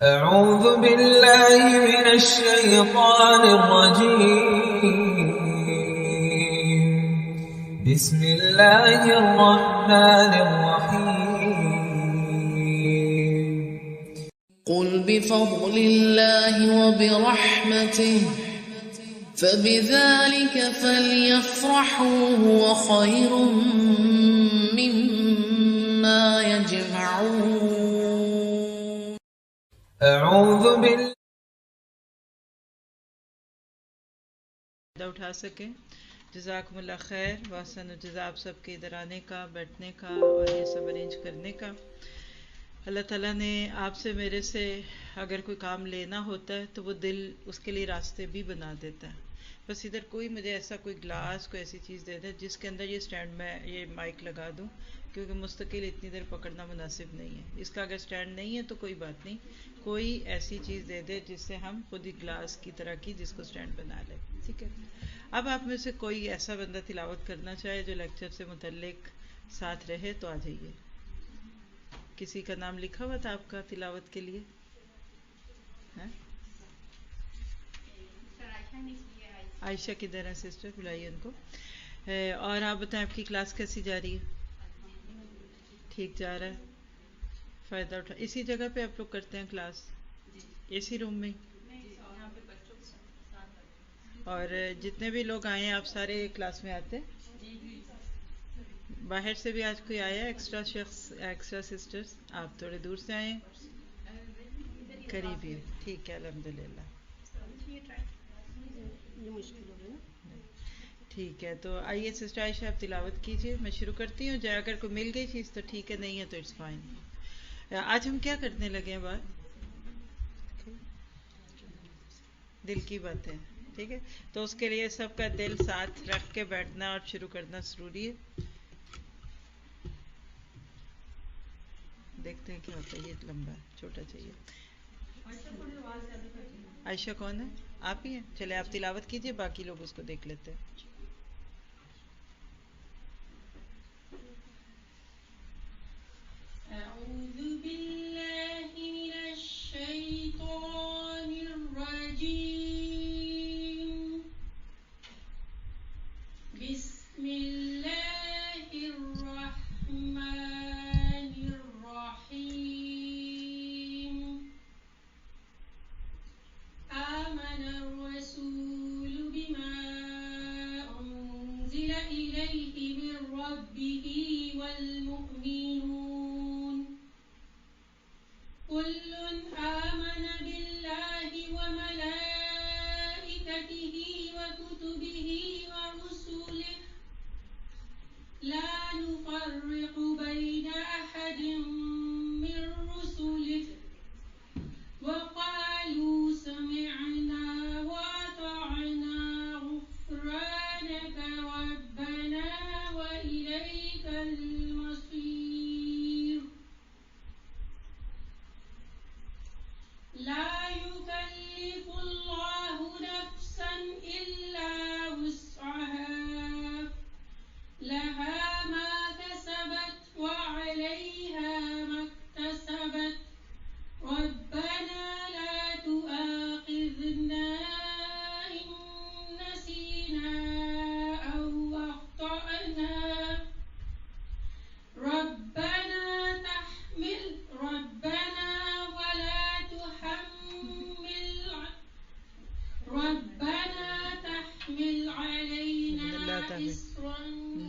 أعوذ بالله من الشيطان الرجيم. بسم الله الرحمن الرحيم. قل بفضل الله وبرحمته فبذلك فليفرحوا هو خير مما يجمعون. أعوذ بالله اٹھا سکیں. جزاکم اللہ خیر. واسن الجزا آپ سب کے ادھر آنے کا، بیٹھنے کا اور یہ سب ارینج کرنے کا. اللہ تعالیٰ نے آپ سے میرے سے اگر کوئی کام لینا ہوتا ہے تو وہ دل اس کے لیے راستے بھی بنا دیتا ہے. بس ادھر کوئی مجھے ایسا کوئی گلاس کوئی ایسی چیز دے دے جس کے اندر یہ سٹینڈ میں یہ مائک لگا دوں، کیونکہ مستقل اتنی دیر پکڑنا مناسب نہیں ہے. اس کا اگر سٹینڈ نہیں ہے تو کوئی بات نہیں، کوئی ایسی چیز دے دے جس سے ہم خود ہی گلاس کی طرح کی جس کو سٹینڈ بنا لیں. ٹھیک ہے. اب آپ میں سے کوئی ایسا بندہ تلاوت کرنا چاہے جو لیکچر سے متعلق ساتھ رہے تو آ جائیے. کسی کا نام لکھا ہوا تھا آپ کا تلاوت کے لیے؟ عائشہ کدھر ہے سسٹر؟ بلائیے ان کو. اور آپ بتائیں آپ کی کلاس کیسی جا رہی ہے؟ ٹھیک جا رہا ہے. فائدہ اٹھا اسی جگہ پہ آپ لوگ کرتے ہیں کلاس؟ اسی روم میں؟ اور جتنے بھی لوگ آئے ہیں آپ سارے کلاس میں آتے ہیں؟ باہر سے بھی آج کوئی آیا ایکسٹرا شخص، ایکسٹرا سسٹرز؟ آپ تھوڑے دور سے آئے ہیں؟ قریب ہی. ٹھیک ہے الحمدللہ. ٹھیک ہے. تو آئیے سسٹر عائشہ آپ تلاوت کیجئے. میں شروع کرتی ہوں. جائے اگر کوئی مل گئی چیز تو ٹھیک ہے، نہیں ہے تو اٹس فائن. آج ہم کیا کرنے لگے ہیں بات؟ دل کی بات ہے. ٹھیک ہے. تو اس کے لیے سب کا دل ساتھ رکھ کے بیٹھنا اور شروع کرنا ضروری ہے. دیکھتے ہیں کیا ہوتا ہے. یہ لمبا ہے، چھوٹا چاہیے. عائشہ کون ہے؟ آپ ہی ہیں. چلے آپ تلاوت کیجئے، باقی لوگ اس کو دیکھ لیتے ہیں. أعوذ بالله من الشيطان الرجيم. بسم الله الرحمن الرحيم. آمن الرسول بما أنزل إليه من ربه والمؤمنون كل آمن بالله وملائكته وكتبه ورسله لا نفرق بين أحد من رسله وقالوا سمعنا وأطعنا غفرانك ربنا وإليك المصير. لا يكلف الله نفسا إلا وسعها لها ما كسبت وعليها ما اكتسبت. ربنا لا تؤاخذنا إن نسينا أو أخطأنا. ربنا ولا تحمل علينا إصرا.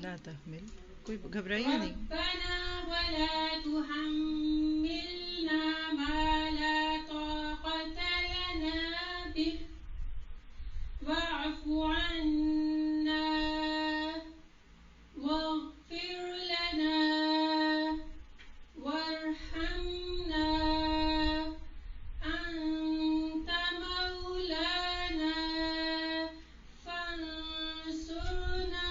لا تحمل. کوئی گھبرائیے نہیں. ربنا ولا تحملنا ما لا طاقة لنا به واعف عنا واغفر لنا وارحمنا أنت مولانا فانصرنا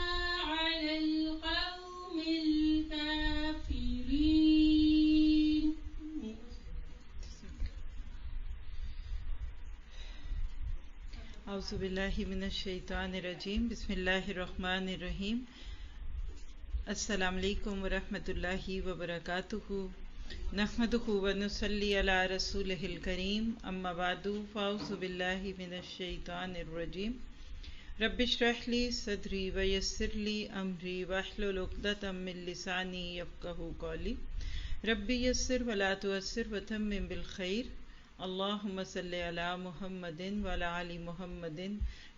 على القوم الكافرين. اعوذ باللہ من الشیطان الرجیم. بسم اللہ الرحمن الرحیم. السلام علیکم ورحمۃ اللہ وبرکاتہ. نحمدہ ونصلی علی رسولہ الکریم اما بعد فاعوذ باللہ من الشیطان الرجیم رب اشرح لی صدری ویسر لی امری واحلل عقدۃ من لسانی یفقہوا قولی رب یسر ولا تعسر وتمم بالخیر اللہم صلی علی محمد وعلی آل محمد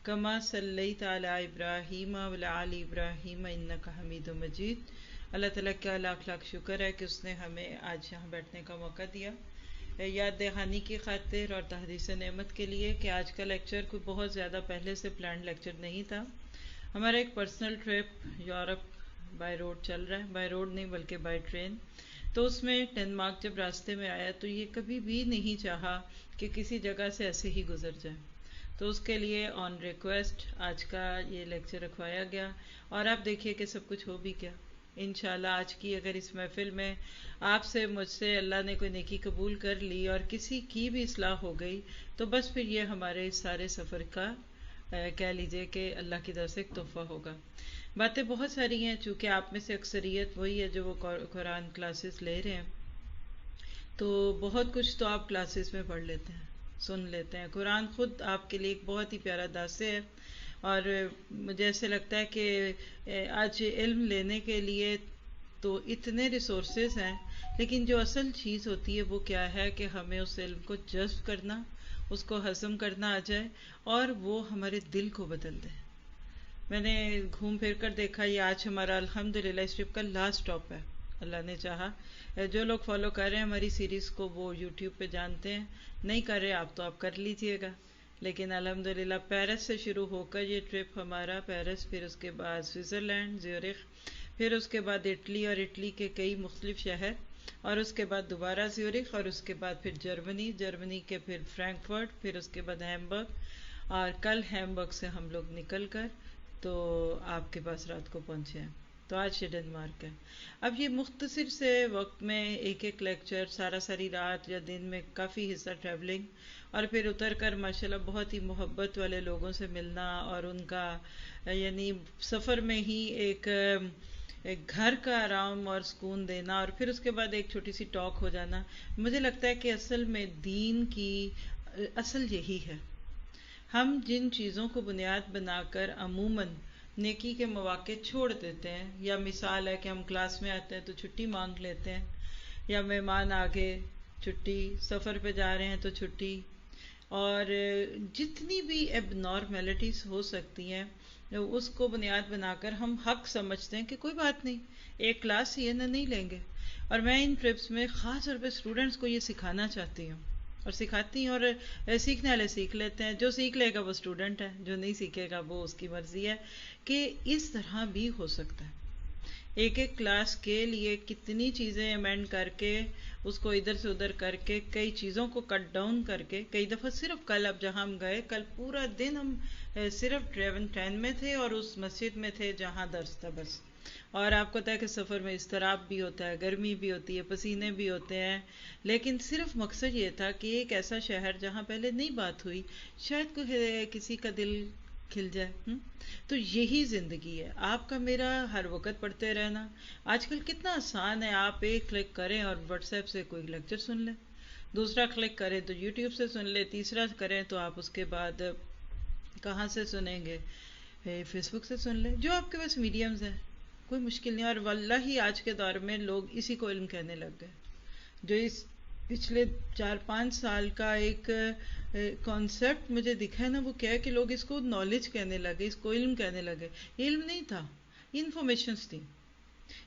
کما صلیت علی ابراہیم وعلی آل ابراہیم انک حمید مجید۔ اللہ تعالیٰ کا لاکھ لاکھ شکر ہے کہ اس نے ہمیں آج یہاں بیٹھنے کا موقع دیا، یاد دہانی کی خاطر اور تحدیث نعمت کے لیے کہ آج کا لیکچر کوئی بہت زیادہ پہلے سے پلانڈ لیکچر نہیں تھا۔ ہمارا ایک personal trip Europe by road چل رہا ہے، بائی روڈ نہیں بلکہ بائی ٹرین، تو اس میں ڈنمارک جب راستے میں آیا تو یہ کبھی بھی نہیں چاہا کہ کسی جگہ سے ایسے ہی گزر جائے، تو اس کے لیے آن ریکویسٹ آج کا یہ لیکچر رکھوایا گیا، اور آپ دیکھیے کہ سب کچھ ہو بھی کیا۔ انشاءاللہ آج کی اگر اس محفل میں آپ سے مجھ سے اللہ نے کوئی نیکی قبول کر لی اور کسی کی بھی اصلاح ہو گئی تو بس پھر یہ ہمارے اس سارے سفر کا کہہ لیجئے کہ اللہ کی طرف سے ایک تحفہ ہوگا۔ باتیں بہت ساری ہیں، چونکہ آپ میں سے اکثریت وہی ہے جو وہ قرآن کلاسز لے رہے ہیں، تو بہت کچھ تو آپ کلاسز میں پڑھ لیتے ہیں، سن لیتے ہیں۔ قرآن خود آپ کے لیے ایک بہت ہی پیارا داسے ہے، اور مجھے ایسے لگتا ہے کہ آج علم لینے کے لیے تو اتنے ریسورسز ہیں، لیکن جو اصل چیز ہوتی ہے وہ کیا ہے کہ ہمیں اس علم کو جذب کرنا، اس کو ہضم کرنا آ جائے اور وہ ہمارے دل کو بدل دے۔ میں نے گھوم پھر کر دیکھا، یہ آج ہمارا الحمدللہ اس ٹرپ کا لاسٹ اسٹاپ ہے، اللہ نے چاہا۔ جو لوگ فالو کر رہے ہیں ہماری سیریز کو وہ یوٹیوب پہ جانتے ہیں، نہیں کر رہے آپ تو آپ کر لیجئے گا، لیکن الحمدللہ پیرس سے شروع ہو کر یہ ٹرپ ہمارا پیرس، پھر اس کے بعد سوئٹزرلینڈ زیورخ، پھر اس کے بعد اٹلی اور اٹلی کے کئی مختلف شہر، اور اس کے بعد دوبارہ زیورخ، اور اس کے بعد پھر جرمنی کے پھر فرینکفرٹ، پھر اس کے بعد ہیمبرگ، اور کل ہیمبرگ سے ہم لوگ نکل کر تو آپ کے پاس رات کو پہنچے ہیں، تو آج یہ ڈنمارک ہے۔ اب یہ مختصر سے وقت میں ایک ایک لیکچر، ساری رات یا دن میں کافی حصہ ٹریولنگ، اور پھر اتر کر ماشاءاللہ بہت ہی محبت والے لوگوں سے ملنا، اور ان کا یعنی سفر میں ہی ایک گھر کا آرام اور سکون دینا، اور پھر اس کے بعد ایک چھوٹی سی ٹاک ہو جانا۔ مجھے لگتا ہے کہ اصل میں دین کی اصل یہی ہے، ہم جن چیزوں کو بنیاد بنا کر عموماً نیکی کے مواقع چھوڑ دیتے ہیں، یا مثال ہے کہ ہم کلاس میں آتے ہیں تو چھٹی مانگ لیتے ہیں، یا مہمان آگے چھٹی، سفر پہ جا رہے ہیں تو چھٹی، اور جتنی بھی ایب نارمیلٹیز ہو سکتی ہیں اس کو بنیاد بنا کر ہم حق سمجھتے ہیں کہ کوئی بات نہیں، ایک کلاس ہی ہے نا، نہیں لیں گے۔ اور میں ان ٹرپس میں خاص طور پہ اسٹوڈنٹس کو یہ سکھانا چاہتی ہوں اور سکھاتی ہوں، اور سیکھنے والے سیکھ لیتے ہیں، جو سیکھ لے گا وہ اسٹوڈنٹ ہے، جو نہیں سیکھے گا وہ اس کی مرضی ہے، کہ اس طرح بھی ہو سکتا ہے۔ ایک ایک کلاس کے لیے کتنی چیزیں ایمینڈ کر کے، اس کو ادھر سے ادھر کر کے، کئی چیزوں کو کٹ ڈاؤن کر کے، کئی دفعہ صرف کل اب جہاں ہم گئے، کل پورا دن ہم صرف ٹرین میں تھے اور اس مسجد میں تھے جہاں درس تھا بس۔ اور آپ کو پتہ ہے کہ سفر میں اضطراب بھی ہوتا ہے، گرمی بھی ہوتی ہے، پسینے بھی ہوتے ہیں، لیکن صرف مقصد یہ تھا کہ ایک ایسا شہر جہاں پہلے نہیں بات ہوئی، شاید کوئی کسی کا دل کھل جائے۔ تو یہی زندگی ہے، آپ کا میرا ہر وقت پڑھتے رہنا۔ آج کل کتنا آسان ہے، آپ ایک کلک کریں اور واٹس ایپ سے کوئی لیکچر سن لیں، دوسرا کلک کریں تو یوٹیوب سے سن لیں، تیسرا کریں تو آپ اس کے بعد کہاں سے سنیں گے، فیس بک سے سن لیں، جو آپ کے پاس میڈیمز ہیں، کوئی مشکل نہیں۔ اور واللہ آج کے دور میں لوگ اسی کو علم کہنے لگ گئے، جو اس پچھلے 4-5 سال کا ایک کانسیپٹ مجھے دکھا ہے نا، وہ کیا ہے کہ لوگ اس کو نالج کہنے لگے، اس کو علم کہنے لگے۔ علم نہیں تھا، انفارمیشنز تھی،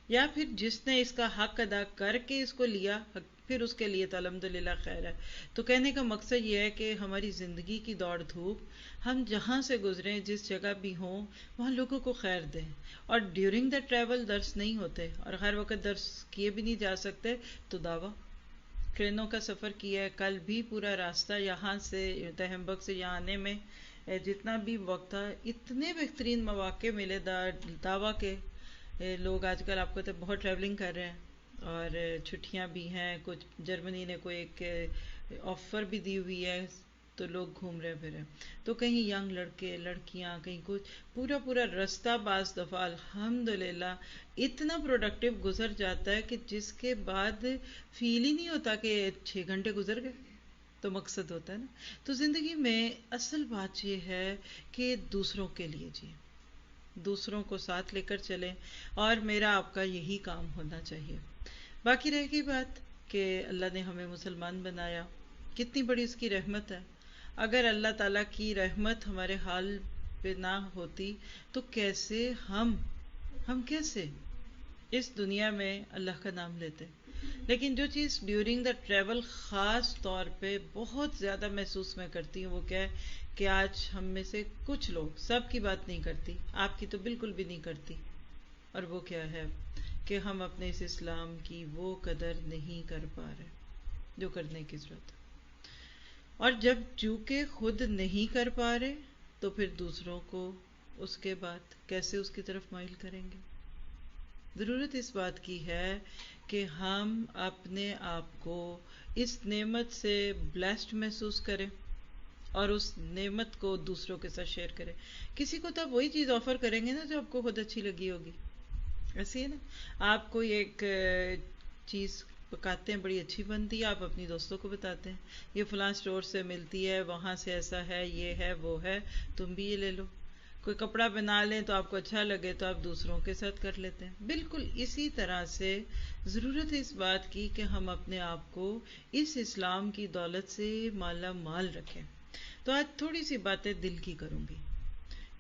یا پھر جس نے اس کا حق ادا کر کے اس کو لیا پھر اس کے لیے تو الحمدللہ خیر ہے۔ تو کہنے کا مقصد یہ ہے کہ ہماری زندگی کی دوڑ دھوپ، ہم جہاں سے گزریں، جس جگہ بھی ہوں، وہاں لوگوں کو خیر دیں، اور ڈیورنگ دا ٹریول درس نہیں ہوتے، اور ہر وقت درس کیے بھی نہیں جا سکتے، تو دعویٰ ٹرینوں کا سفر کیا ہے، کل بھی پورا راستہ یہاں سے ہیمبرگ سے یہاں آنے میں جتنا بھی وقت تھا، اتنے بہترین مواقع ملے دعویٰ کے۔ لوگ آج کل آپ کو تو بہت ٹریولنگ کر رہے ہیں، اور چھٹیاں بھی ہیں، کچھ جرمنی نے کوئی ایک آفر بھی دی ہوئی ہے تو لوگ گھوم رہے پھرے، تو کہیں ینگ لڑکے لڑکیاں، کہیں کچھ، پورا رستہ بعض دفعہ الحمدللہ اتنا پروڈکٹیو گزر جاتا ہے کہ جس کے بعد فیل ہی نہیں ہوتا کہ 6 گھنٹے گزر گئے. تو مقصد ہوتا ہے نا. تو زندگی میں اصل بات یہ ہے کہ دوسروں کے لیے جئیں، دوسروں کو ساتھ لے کر چلیں، اور میرا آپ کا یہی کام ہونا چاہیے. باقی رہ گئی بات کہ اللہ نے ہمیں مسلمان بنایا، کتنی بڑی اس کی رحمت ہے. اگر اللہ تعالیٰ کی رحمت ہمارے حال پہ نہ ہوتی تو کیسے ہم کیسے اس دنیا میں اللہ کا نام لیتے. لیکن جو چیز ڈیورنگ دا ٹریول خاص طور پہ بہت زیادہ محسوس میں کرتی ہوں وہ کیا ہے کہ آج ہم میں سے کچھ لوگ، سب کی بات نہیں کرتی، آپ کی تو بالکل بھی نہیں کرتی، اور وہ کیا ہے کہ ہم اپنے اس اسلام کی وہ قدر نہیں کر پا رہے جو کرنے کی ضرورت ہے. اور جب چونکہ خود نہیں کر پا رہے تو پھر دوسروں کو اس کے بعد کیسے اس کی طرف مائل کریں گے. ضرورت اس بات کی ہے کہ ہم اپنے آپ کو اس نعمت سے بلیسڈ محسوس کریں اور اس نعمت کو دوسروں کے ساتھ شیئر کریں. کسی کو تو آپ وہی چیز آفر کریں گے نا جو آپ کو خود اچھی لگی ہوگی. ایسی ہے نا، آپ کوئی ایک چیز پکاتے ہیں، بڑی اچھی بنتی ہے، آپ اپنی دوستوں کو بتاتے ہیں یہ فلاں اسٹور سے ملتی ہے، وہاں سے ایسا ہے، یہ ہے، وہ ہے، تم بھی یہ لے لو. کوئی کپڑا بنا لیں تو آپ کو اچھا لگے تو آپ دوسروں کے ساتھ کر لیتے ہیں. بالکل اسی طرح سے ضرورت ہے اس بات کی کہ ہم اپنے آپ کو اس اسلام کی دولت سے مالا مال رکھیں. تو آج تھوڑی سی باتیں دل کی کروں گی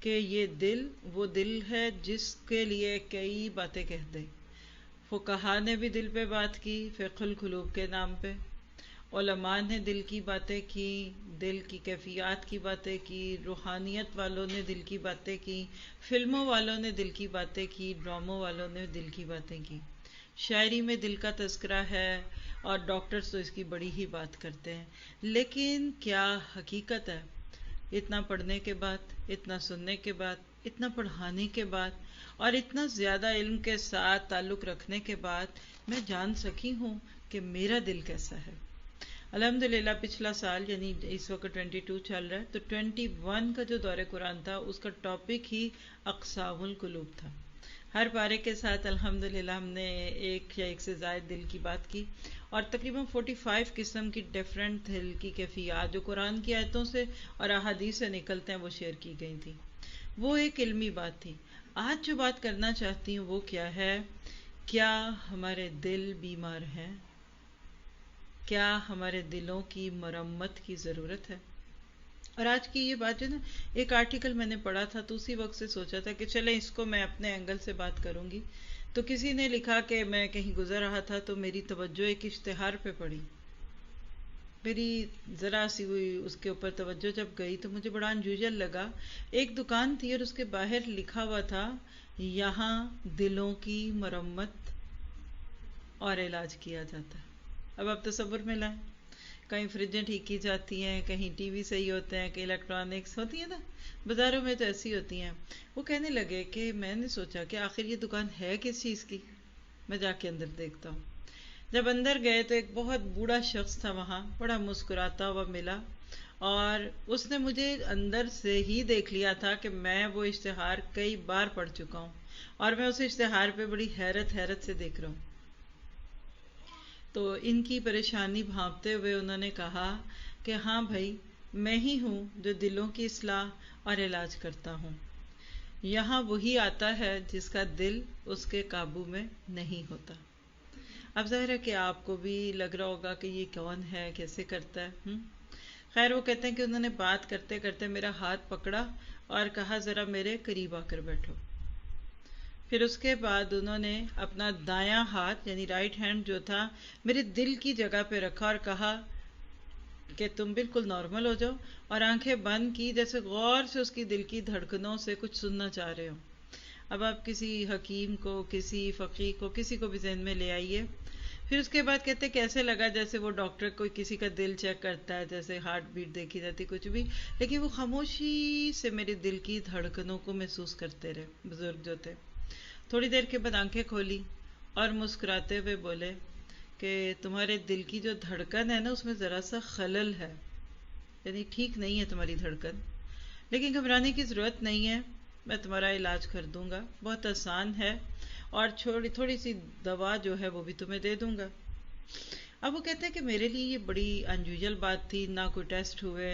کہ یہ دل وہ دل ہے جس کے لیے کئی باتیں کہہ دیں. فقہا نے بھی دل پہ بات کی، فقہ القلوب کے نام پہ. علماء نے دل کی باتیں کی، دل کی کیفیات کی باتیں کی، روحانیت والوں نے دل کی باتیں کی، فلموں والوں نے دل کی باتیں کی، ڈراموں والوں نے دل کی باتیں کی. شاعری میں دل کا تذکرہ ہے اور ڈاکٹرز تو اس کی بڑی ہی بات کرتے ہیں. لیکن کیا حقیقت ہے اتنا پڑھنے کے بعد، اتنا سننے کے بعد، اتنا پڑھانے کے بعد اور اتنا زیادہ علم کے ساتھ تعلق رکھنے کے بعد میں جان سکی ہوں کہ میرا دل کیسا ہے؟ الحمدللہ پچھلا سال یعنی اس وقت 22 چل رہا ہے تو 21 کا جو دور قرآن تھا اس کا ٹاپک ہی اقسام القلوب تھا. ہر پارے کے ساتھ الحمدللہ ہم نے ایک یا ایک سے زائد دل کی بات کی اور تقریباً 45 قسم کی ڈیفرنٹ دل کی کیفیات جو قرآن کی آیتوں سے اور احادیث سے نکلتے ہیں وہ شیئر کی گئی تھی. وہ ایک علمی بات تھی. آج جو بات کرنا چاہتی ہوں وہ کیا ہے، کیا ہمارے دل بیمار ہیں؟ کیا ہمارے دلوں کی مرمت کی ضرورت ہے؟ اور آج کی یہ بات جو نا، ایک آرٹیکل میں نے پڑھا تھا تو اسی وقت سے سوچا تھا کہ چلیں اس کو میں اپنے اینگل سے بات کروں گی. تو کسی نے لکھا کہ میں کہیں گزر رہا تھا تو میری توجہ ایک اشتہار پہ پڑی. میری ذرا سی ہوئی اس کے اوپر توجہ جب گئی تو مجھے بڑا انجویجل لگا. ایک دکان تھی اور اس کے باہر لکھا ہوا تھا یہاں دلوں کی مرمت اور علاج کیا جاتا ہے. اب آپ تصور میں لائیں، کہیں فریجیں ٹھیک کی جاتی ہیں، کہیں ٹی وی صحیح ہوتے ہیں، کہیں الیکٹرانکس ہوتی ہیں نا، بازاروں میں تو ایسی ہوتی ہیں. وہ کہنے لگے کہ میں نے سوچا کہ آخر یہ دکان ہے کس چیز کی، میں جا کے اندر دیکھتا ہوں. جب اندر گئے تو ایک بہت بوڑھا شخص تھا وہاں، بڑا مسکراتا ہوا ملا اور اس نے مجھے اندر سے ہی دیکھ لیا تھا کہ میں وہ اشتہار کئی بار پڑھ چکا ہوں اور میں اس اشتہار پہ بڑی حیرت سے دیکھ رہا ہوں. تو ان کی پریشانی بھانپتے ہوئے انہوں نے کہا کہ ہاں بھائی میں ہی ہوں جو دلوں کی اصلاح اور علاج کرتا ہوں. یہاں وہی آتا ہے جس کا دل اس کے قابو میں نہیں ہوتا. اب ظاہر ہے کہ آپ کو بھی لگ رہا ہوگا کہ یہ کون ہے، کیسے کرتا ہے. خیر وہ کہتے ہیں کہ انہوں نے بات کرتے کرتے میرا ہاتھ پکڑا اور کہا ذرا میرے قریب آ کر بیٹھو. پھر اس کے بعد انہوں نے اپنا دایاں ہاتھ یعنی رائٹ ہینڈ جو تھا میرے دل کی جگہ پہ رکھا اور کہا کہ تم بالکل نارمل ہو جاؤ اور آنکھیں بند کی جیسے غور سے اس کی دل کی دھڑکنوں سے کچھ سننا چاہ رہے ہو. اب آپ کسی حکیم کو، کسی فقیہ کو، کسی کو بھی ذہن میں لے آئیے. پھر اس کے بعد کہتے کیسے لگا جیسے وہ ڈاکٹر کوئی کسی کا دل چیک کرتا ہے، جیسے ہارٹ بیٹ دیکھی جاتی کچھ بھی، لیکن وہ خاموشی سے میرے دل کی دھڑکنوں کو محسوس کرتے رہے. بزرگ جو تھے تھوڑی دیر کے بعد آنکھیں کھولی اور مسکراتے ہوئے بولے کہ تمہارے دل کی جو دھڑکن ہے نا اس میں ذرا سا خلل ہے. یعنی ٹھیک نہیں ہے تمہاری دھڑکن، لیکن گھبرانے کی ضرورت نہیں ہے، میں تمہارا علاج کر دوں گا، بہت آسان ہے، اور تھوڑی سی دوا جو ہے وہ بھی تمہیں دے دوں گا۔ اب وہ کہتے ہیں کہ میرے لیے یہ بڑی انیوژل بات تھی، نہ کوئی ٹیسٹ ہوئے،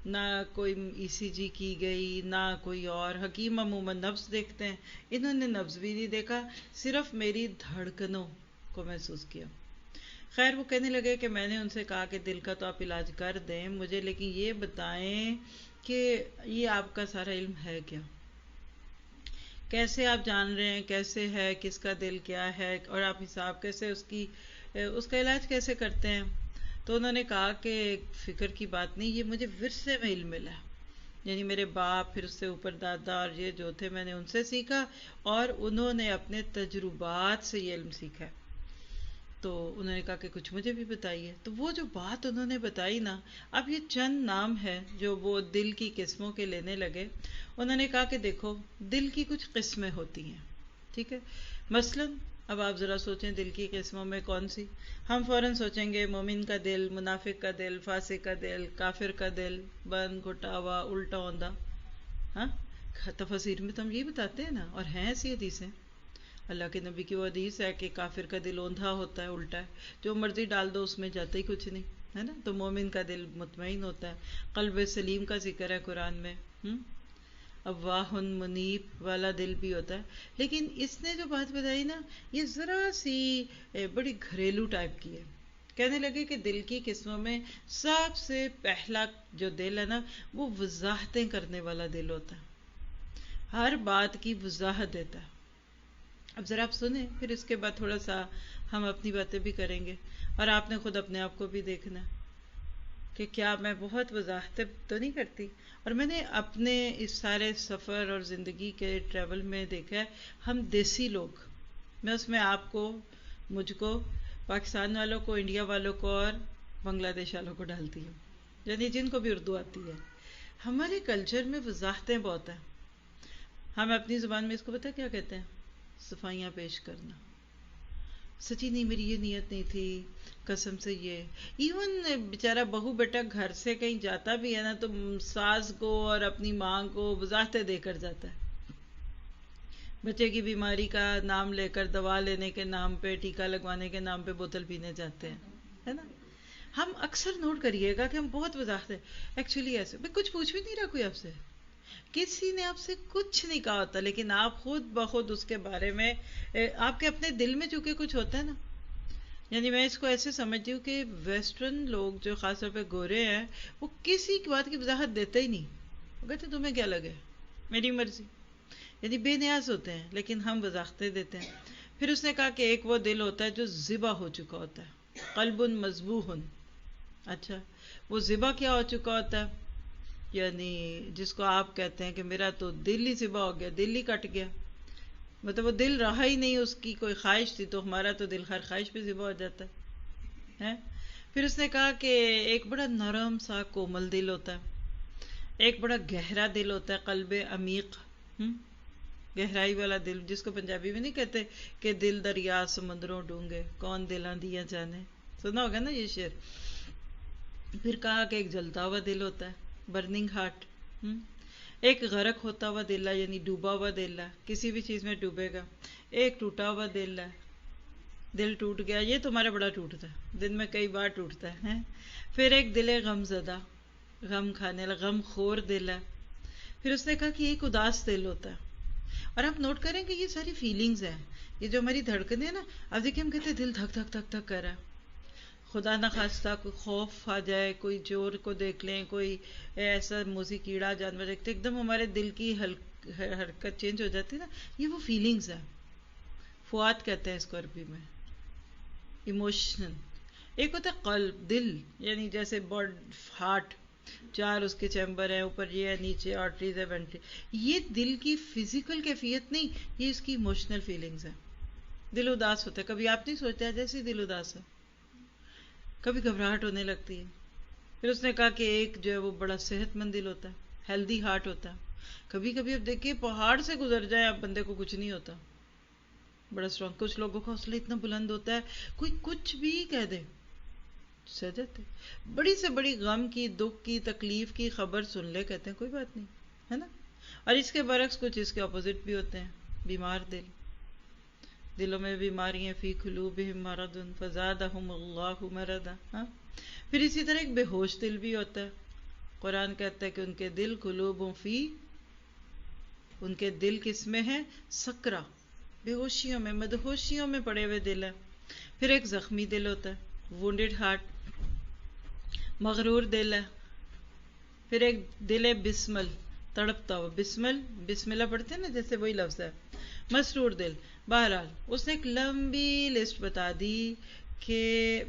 نہ کوئی ECG کی گئی، نہ کوئی اور، حکیم عموماً نبض دیکھتے ہیں، انہوں نے نبض بھی نہیں دیکھا، صرف میری دھڑکنوں کو محسوس کیا۔ خیر وہ کہنے لگے کہ میں نے ان سے کہا کہ دل کا تو آپ علاج کر دیں مجھے، لیکن یہ بتائیں کہ یہ آپ کا سارا علم ہے کیا، کیسے آپ جان رہے ہیں کیسے ہے، کس کا دل کیا ہے، اور آپ حساب کیسے اس کا علاج کیسے کرتے ہیں؟ تو انہوں نے کہا کہ فکر کی بات نہیں، یہ مجھے ورثے میں علم ملا، یعنی میرے باپ، پھر اس سے اوپر دادا، اور یہ جو تھے میں نے ان سے سیکھا، اور انہوں نے اپنے تجربات سے یہ علم سیکھا ہے۔ تو انہوں نے کہا کہ کچھ مجھے بھی بتائیے۔ تو وہ جو بات انہوں نے بتائی نا، اب یہ چند نام ہے جو وہ دل کی قسموں کے لینے لگے۔ انہوں نے کہا کہ دیکھو دل کی کچھ قسمیں ہوتی ہیں، ٹھیک ہے، مثلاً اب آپ ذرا سوچیں دل کی قسموں میں کون سی؟ ہم فوراً سوچیں گے مومن کا دل، منافق کا دل، فاسق کا دل، کافر کا دل، بند، گھٹا ہوا، الٹا اوندا۔ ہاں، تفاسیر میں تو ہم یہ بتاتے ہیں نا، اور ہیں ایسی حدیثیں، اللہ کے نبی کی وہ حدیث ہے کہ کافر کا دل اوندھا ہوتا ہے، الٹا ہے، جو مرضی ڈال دو اس میں جاتا ہی کچھ نہیں ہے نا، تو مومن کا دل مطمئن ہوتا ہے، قلب سلیم کا ذکر ہے قرآن میں، اواہ منیب والا دل بھی ہوتا ہے۔ لیکن اس نے جو بات بتائی نا، یہ ذرا سی بڑی گھریلو ٹائپ کی ہے۔ کہنے لگے کہ دل کی قسموں میں سب سے پہلا جو دل ہے نا، وہ وضاحتیں کرنے والا دل ہوتا ہے، ہر بات کی وضاحت دیتا ہے۔ اب ذرا آپ سنیں، پھر اس کے بعد تھوڑا سا ہم اپنی باتیں بھی کریں گے، اور آپ نے خود اپنے آپ کو بھی دیکھنا کہ کیا میں بہت وضاحتیں تو نہیں کرتی۔ اور میں نے اپنے اس سارے سفر اور زندگی کے ٹریول میں دیکھا ہے، ہم دیسی لوگ، میں اس میں آپ کو، مجھ کو، پاکستان والوں کو، انڈیا والوں کو، اور بنگلہ دیش والوں کو ڈالتی ہوں، یعنی جن کو بھی اردو آتی ہے، ہمارے کلچر میں وضاحتیں بہت ہیں۔ ہم اپنی زبان میں اس کو پتہ کیا کہتے ہیں؟ صفائیاں پیش کرنا۔ سچی نہیں، میری یہ نیت نہیں تھی، قسم سے یہ۔ ایون بیچارہ بہو بیٹا گھر سے کہیں جاتا بھی ہے نا، تو ساس کو اور اپنی ماں کو وضاحتیں دے کر جاتا ہے، بچے کی بیماری کا نام لے کر، دوا لینے کے نام پہ، ٹیکا لگوانے کے نام پہ بوتل پینے جاتے ہیں، ہے نا۔ ہم اکثر نوٹ کریے گا کہ ہم بہت وضاحت ہے، ایکچولی ایسے کچھ پوچھ بھی نہیں رہا کوئی آپ سے، کسی نے آپ سے کچھ نہیں کہا ہوتا، لیکن آپ خود بخود اس کے بارے میں، آپ کے اپنے دل میں چونکہ کچھ ہوتا ہے نا، یعنی میں اس کو ایسے سمجھتی ہوں کہ ویسٹرن لوگ جو خاص طور پہ گورے ہیں، وہ کسی بات کی وضاحت دیتے ہی نہیں، وہ کہتے ہیں تمہیں کیا لگے، میری مرضی، یعنی بے نیاز ہوتے ہیں، لیکن ہم وضاحتیں دیتے ہیں۔ پھر اس نے کہا کہ ایک وہ دل ہوتا ہے جو ذبح ہو چکا ہوتا ہے، قلب مذبوح۔ اچھا، وہ ذبح کیا ہو چکا ہوتا ہے؟ یعنی جس کو آپ کہتے ہیں کہ میرا تو دل ہی ذبح ہو گیا، دل ہی کٹ گیا، مطلب وہ دل رہا ہی نہیں، اس کی کوئی خواہش تھی، تو ہمارا تو دل ہر خواہش پہ ذبح ہو جاتا ہے۔ پھر اس نے کہا کہ ایک بڑا نرم سا کومل دل ہوتا ہے، ایک بڑا گہرا دل ہوتا ہے، قلب عمیق، گہرائی والا دل، جس کو پنجابی میں نہیں کہتے کہ دل دریا سمندروں ڈونگے، کون دلاں دیاں جانے، سنا ہوگا نا یہ شعر۔ پھر کہا کہ ایک جلتا ہوا دل ہوتا ہے، برننگ ہارٹ، ایک غرق ہوتا ہوا دل ہے، یعنی ڈوبا ہوا دل ہے، کسی بھی چیز میں ڈوبے گا، ایک ٹوٹا ہوا دل ہے، دل ٹوٹ گیا، یہ تمہارا بڑا ٹوٹتا ہے، دن میں کئی بار ٹوٹتا ہے۔ پھر ایک دل ہے غم زدہ، غم کھانے والا، غم خور دل ہے۔ پھر اس نے کہا کہ ایک اداس دل ہوتا ہے۔ اور آپ نوٹ کریں کہ یہ ساری فیلنگز ہیں، یہ جو ہماری دھڑکنیں ہیں نا، اب دیکھیں ہم کہتے ہیں دل دھک دھک دھک دھک کر رہا ہے، خدا نخواستہ کوئی خوف آ جائے، کوئی چور کو دیکھ لیں، کوئی ایسا موذی کیڑا جانور دیکھتے، ایک دم ہمارے دل کی حرکت چینج ہو جاتی ہے نا، یہ وہ فیلنگز ہیں، فؤاد کہتے ہیں اس کو عربی میں، ایموشنل۔ ایک ہوتا ہے قلب، دل، یعنی جیسے ہارٹ، 4 اس کے چیمبر ہیں، اوپر یہ ہے، نیچے آرٹریز ہے، وینٹری، یہ دل کی فزیکل کیفیت نہیں، یہ اس کی ایموشنل فیلنگز ہیں۔ دل اداس ہوتا ہے، کبھی آپ نہیں سوچتے جیسے دل اداس ہے، کبھی گھبراہٹ ہونے لگتی ہے۔ پھر اس نے کہا کہ ایک جو ہے وہ بڑا صحت مند دل ہوتا ہے، ہیلدی ہارٹ ہوتا ہے۔ کبھی کبھی اب دیکھیے پہاڑ سے گزر جائے اب بندے کو کچھ نہیں ہوتا، بڑا اسٹرانگ۔ کچھ لوگوں کا حوصلہ اتنا بلند ہوتا ہے، کوئی کچھ بھی کہہ دے سہ جاتے. بڑی سے بڑی غم کی، دکھ کی، تکلیف کی خبر سن لے کہتے ہیں کوئی بات نہیں، ہے نا. اور اس کے برعکس کچھ اس کے اپوزٹ بھی ہوتے ہیں. بیمار دل، دلوں میں بیماریاں، فی قلوبہم مرض فزادہم اللہ مرضا. ہاں. پھر اسی طرح ایک بے ہوش دل بھی ہوتا ہے. قرآن کہتا ہے کہ ان کے دل قلوبوں فی، ان کے دل کس میں ہے؟ سکرہ، بے ہوشیوں میں، مدہوشیوں میں پڑے ہوئے دل ہے. پھر ایک زخمی دل ہوتا ہے، وونڈڈ ہارٹ، مغرور دل ہے. پھر ایک دل ہے بسمل، تڑپتا ہوا. بسم اللہ پڑھتے ہیں نا، جیسے وہی لفظ ہے. مسرور دل. بہرحال اس نے ایک لمبی لسٹ بتا دی کہ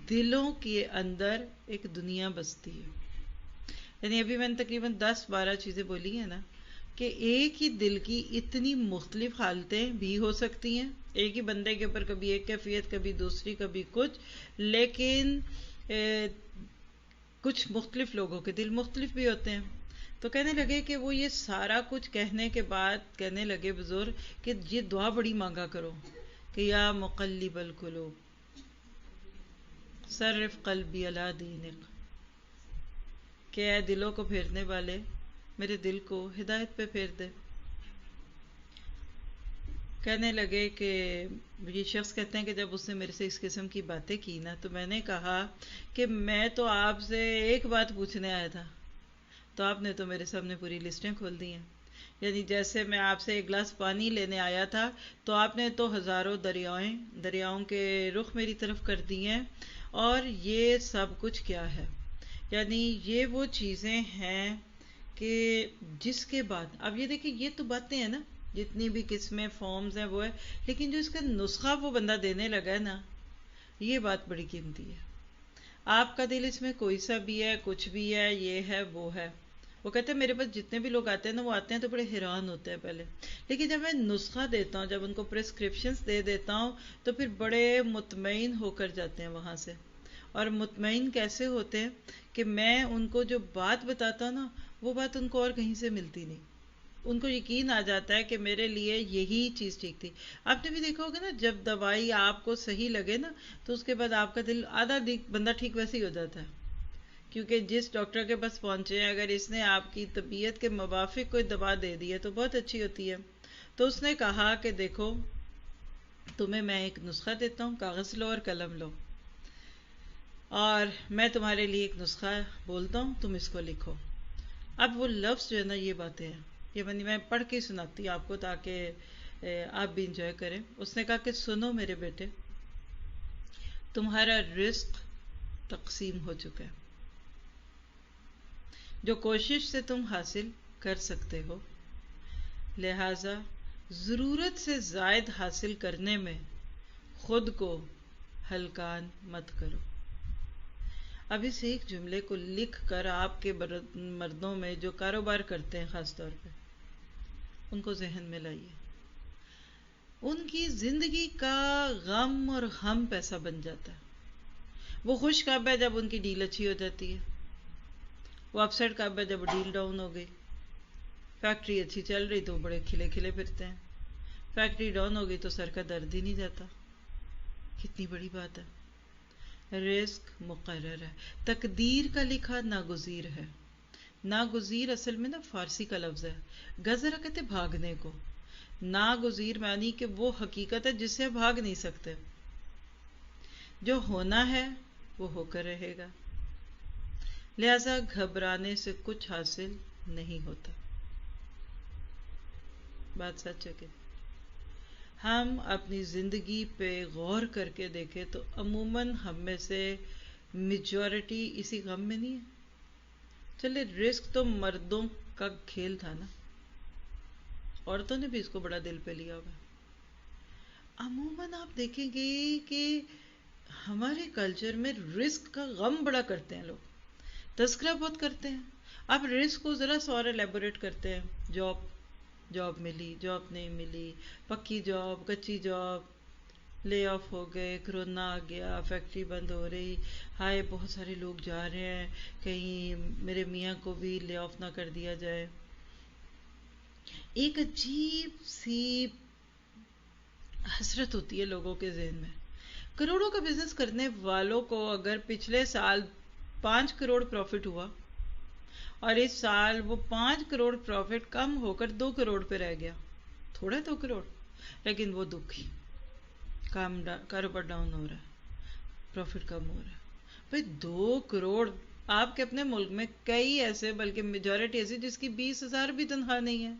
دلوں کے اندر ایک دنیا بستی ہے. یعنی ابھی میں نے تقریباً 10-12 چیزیں بولی ہیں نا، کہ ایک ہی دل کی اتنی مختلف حالتیں بھی ہو سکتی ہیں. ایک ہی بندے کے اوپر کبھی ایک کیفیت، کبھی دوسری، کبھی کچھ. لیکن کچھ مختلف لوگوں کے دل مختلف بھی ہوتے ہیں. تو کہنے لگے کہ وہ یہ سارا کچھ کہنے کے بعد کہنے لگے بزرگ کہ یہ دعا بڑی مانگا کرو کہ یا مقلب القلوب صرف قلبی علی دینک، کہ اے دلوں کو پھیرنے والے میرے دل کو ہدایت پہ پھیر دے. کہنے لگے کہ یہ شخص کہتے ہیں کہ جب اس نے میرے سے اس قسم کی باتیں کی نا، تو میں نے کہا کہ میں تو آپ سے ایک بات پوچھنے آیا تھا، تو آپ نے تو میرے سامنے پوری لسٹیں کھول دی ہیں. یعنی جیسے میں آپ سے ایک گلاس پانی لینے آیا تھا، تو آپ نے تو ہزاروں دریاؤں کے رخ میری طرف کر دی ہیں. اور یہ سب کچھ کیا ہے؟ یعنی یہ وہ چیزیں ہیں کہ جس کے بعد اب یہ دیکھیں، یہ تو باتیں ہیں نا، جتنی بھی قسمیں فارمز ہیں وہ ہے، لیکن جو اس کا نسخہ وہ بندہ دینے لگا ہے نا، یہ بات بڑی قیمتی ہے. آپ کا دل اس میں کوئی سا بھی ہے، کچھ بھی ہے، یہ ہے وہ ہے. وہ کہتے ہیں میرے پاس جتنے بھی لوگ آتے ہیں نا، وہ آتے ہیں تو بڑے حیران ہوتے ہیں پہلے، لیکن جب میں نسخہ دیتا ہوں، جب ان کو پرسکرپشنز دے دیتا ہوں، تو پھر بڑے مطمئن ہو کر جاتے ہیں وہاں سے. اور مطمئن کیسے ہوتے ہیں کہ میں ان کو جو بات بتاتا ہوں نا، وہ بات ان کو اور کہیں سے ملتی نہیں. ان کو یقین آ جاتا ہے کہ میرے لیے یہی چیز ٹھیک تھی. آپ نے بھی دیکھا ہوگا نا، جب دوائی آپ کو صحیح لگے نا، تو اس کے بعد آپ کا دل آدھا بندہ ٹھیک ویسے ہی ہو جاتا ہے. کیونکہ جس ڈاکٹر کے پاس پہنچے ہیں، اگر اس نے آپ کی طبیعت کے موافق کوئی دوا دے دی ہے تو بہت اچھی ہوتی ہے. تو اس نے کہا کہ دیکھو تمہیں میں ایک نسخہ دیتا ہوں، کاغذ لو اور قلم لو، اور میں تمہارے لیے ایک نسخہ بولتا ہوں، تم اس کو لکھو. اب وہ لفظ جو ہے نا، یہ باتیں ہیں، یہ میں پڑھ کے سناتی آپ کو تاکہ آپ بھی انجوائے کریں. اس نے کہا کہ سنو میرے بیٹے، تمہارا رزق تقسیم ہو چکا ہے. جو کوشش سے تم حاصل کر سکتے ہو، لہذا ضرورت سے زائد حاصل کرنے میں خود کو ہلکان مت کرو. اب اس ایک جملے کو لکھ کر آپ کے مردوں میں جو کاروبار کرتے ہیں خاص طور پہ، ان کو ذہن میں لائیے. ان کی زندگی کا غم اور ہم پیسہ بن جاتا ہے. وہ خوش کب ہے جب ان کی ڈیل اچھی ہو جاتی ہے، وہ اپسیٹ کب ہے جب ڈیل ڈاؤن ہو گئی. فیکٹری اچھی چل رہی تو بڑے کھلے کھلے پھرتے ہیں، فیکٹری ڈاؤن ہو گئی تو سر کا درد ہی نہیں جاتا. کتنی بڑی بات ہے. رزق مقرر ہے، تقدیر کا لکھا ناگزیر ہے. ناگزیر اصل میں نا فارسی کا لفظ ہے. گزرا کہتے بھاگنے کو، ناگزیر معنی کہ وہ حقیقت ہے جس سے بھاگ نہیں سکتے. جو ہونا ہے وہ ہو کر رہے گا، لہذا گھبرانے سے کچھ حاصل نہیں ہوتا. بات سچ ہے کہ ہم اپنی زندگی پہ غور کر کے دیکھیں تو عموماً ہم میں سے میجورٹی اسی غم میں نہیں ہے. چلے رزق تو مردوں کا کھیل تھا نا، عورتوں نے بھی اس کو بڑا دل پہ لیا ہوگا. عموماً آپ دیکھیں گے کہ ہمارے کلچر میں رزق کا غم بڑا کرتے ہیں لوگ، تذکرہ بہت کرتے ہیں. آپ رزق کو ذرا سا اور ایلیبوریٹ کرتے ہیں. جاب ملی، جاب نہیں ملی، پکی جاب، کچی جاب، لے آف ہو گئے، کرونا آ گیا، فیکٹری بند ہو رہی، ہائے بہت سارے لوگ جا رہے ہیں، کہیں میرے میاں کو بھی لے آف نہ کر دیا جائے. ایک عجیب سی حسرت ہوتی ہے لوگوں کے ذہن میں. کروڑوں کا بزنس کرنے والوں کو اگر پچھلے سال 5 کروڑ پروفٹ ہوا اور اس سال وہ 5 کروڑ پروفٹ کم ہو کر 2 کروڑ پہ رہ گیا، تھوڑا 2 کروڑ، لیکن وہ دکھی، کاروبار ڈاؤن ہو رہا ہے، پروفٹ کم ہو رہا ہے. بھائی 2 کروڑ، آپ کے اپنے ملک میں کئی ایسے، بلکہ میجورٹی ایسی جس کی 20,000 بھی تنخواہ نہیں ہے.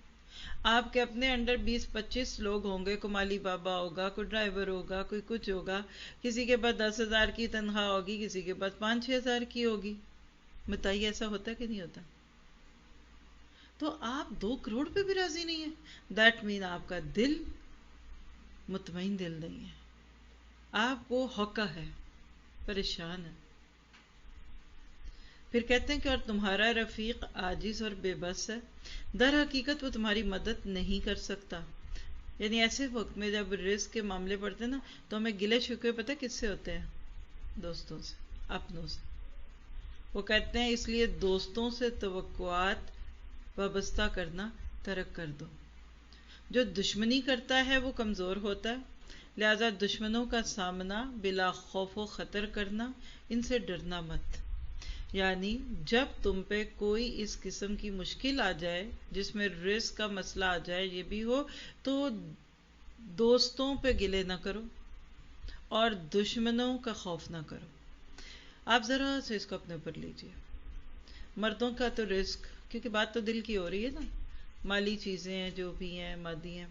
آپ کے اپنے انڈر 20-25 لوگ ہوں گے، کوئی مالی بابا ہوگا، کوئی ڈرائیور ہوگا، کوئی کچھ ہوگا، کسی کے پاس 10,000 کی تنخواہ ہوگی، کسی کے پاس 5-6,000 کی ہوگی. بتائیے ایسا ہوتا ہے کہ نہیں ہوتا؟ تو آپ 2 کروڑ پہ بھی راضی نہیں ہے، دیٹ مین آپ کا دل مطمئن دل نہیں ہے، آپ کو ہوکا ہے، پریشان ہے. پھر کہتے ہیں کہ اور تمہارا رفیق عاجز اور بے بس ہے، در حقیقت وہ تمہاری مدد نہیں کر سکتا. یعنی ایسے وقت میں جب رزق کے معاملے پڑتے ہیں نا، تو ہمیں گلے شکوے پتہ کس سے ہوتے ہیں؟ دوستوں سے، اپنوں سے. وہ کہتے ہیں اس لیے دوستوں سے توقعات وابستہ کرنا ترک کر دو. جو دشمنی کرتا ہے وہ کمزور ہوتا ہے، لہذا دشمنوں کا سامنا بلا خوف و خطر کرنا، ان سے ڈرنا مت. یعنی جب تم پہ کوئی اس قسم کی مشکل آ جائے جس میں رزق کا مسئلہ آ جائے، یہ بھی ہو، تو دوستوں پہ گلے نہ کرو اور دشمنوں کا خوف نہ کرو. آپ ذرا سے اس کو اپنے اوپر لیجئے. مردوں کا تو رزق، کیونکہ بات تو دل کی ہو رہی ہے نا، مالی چیزیں ہیں جو بھی ہیں، مادی ہیں،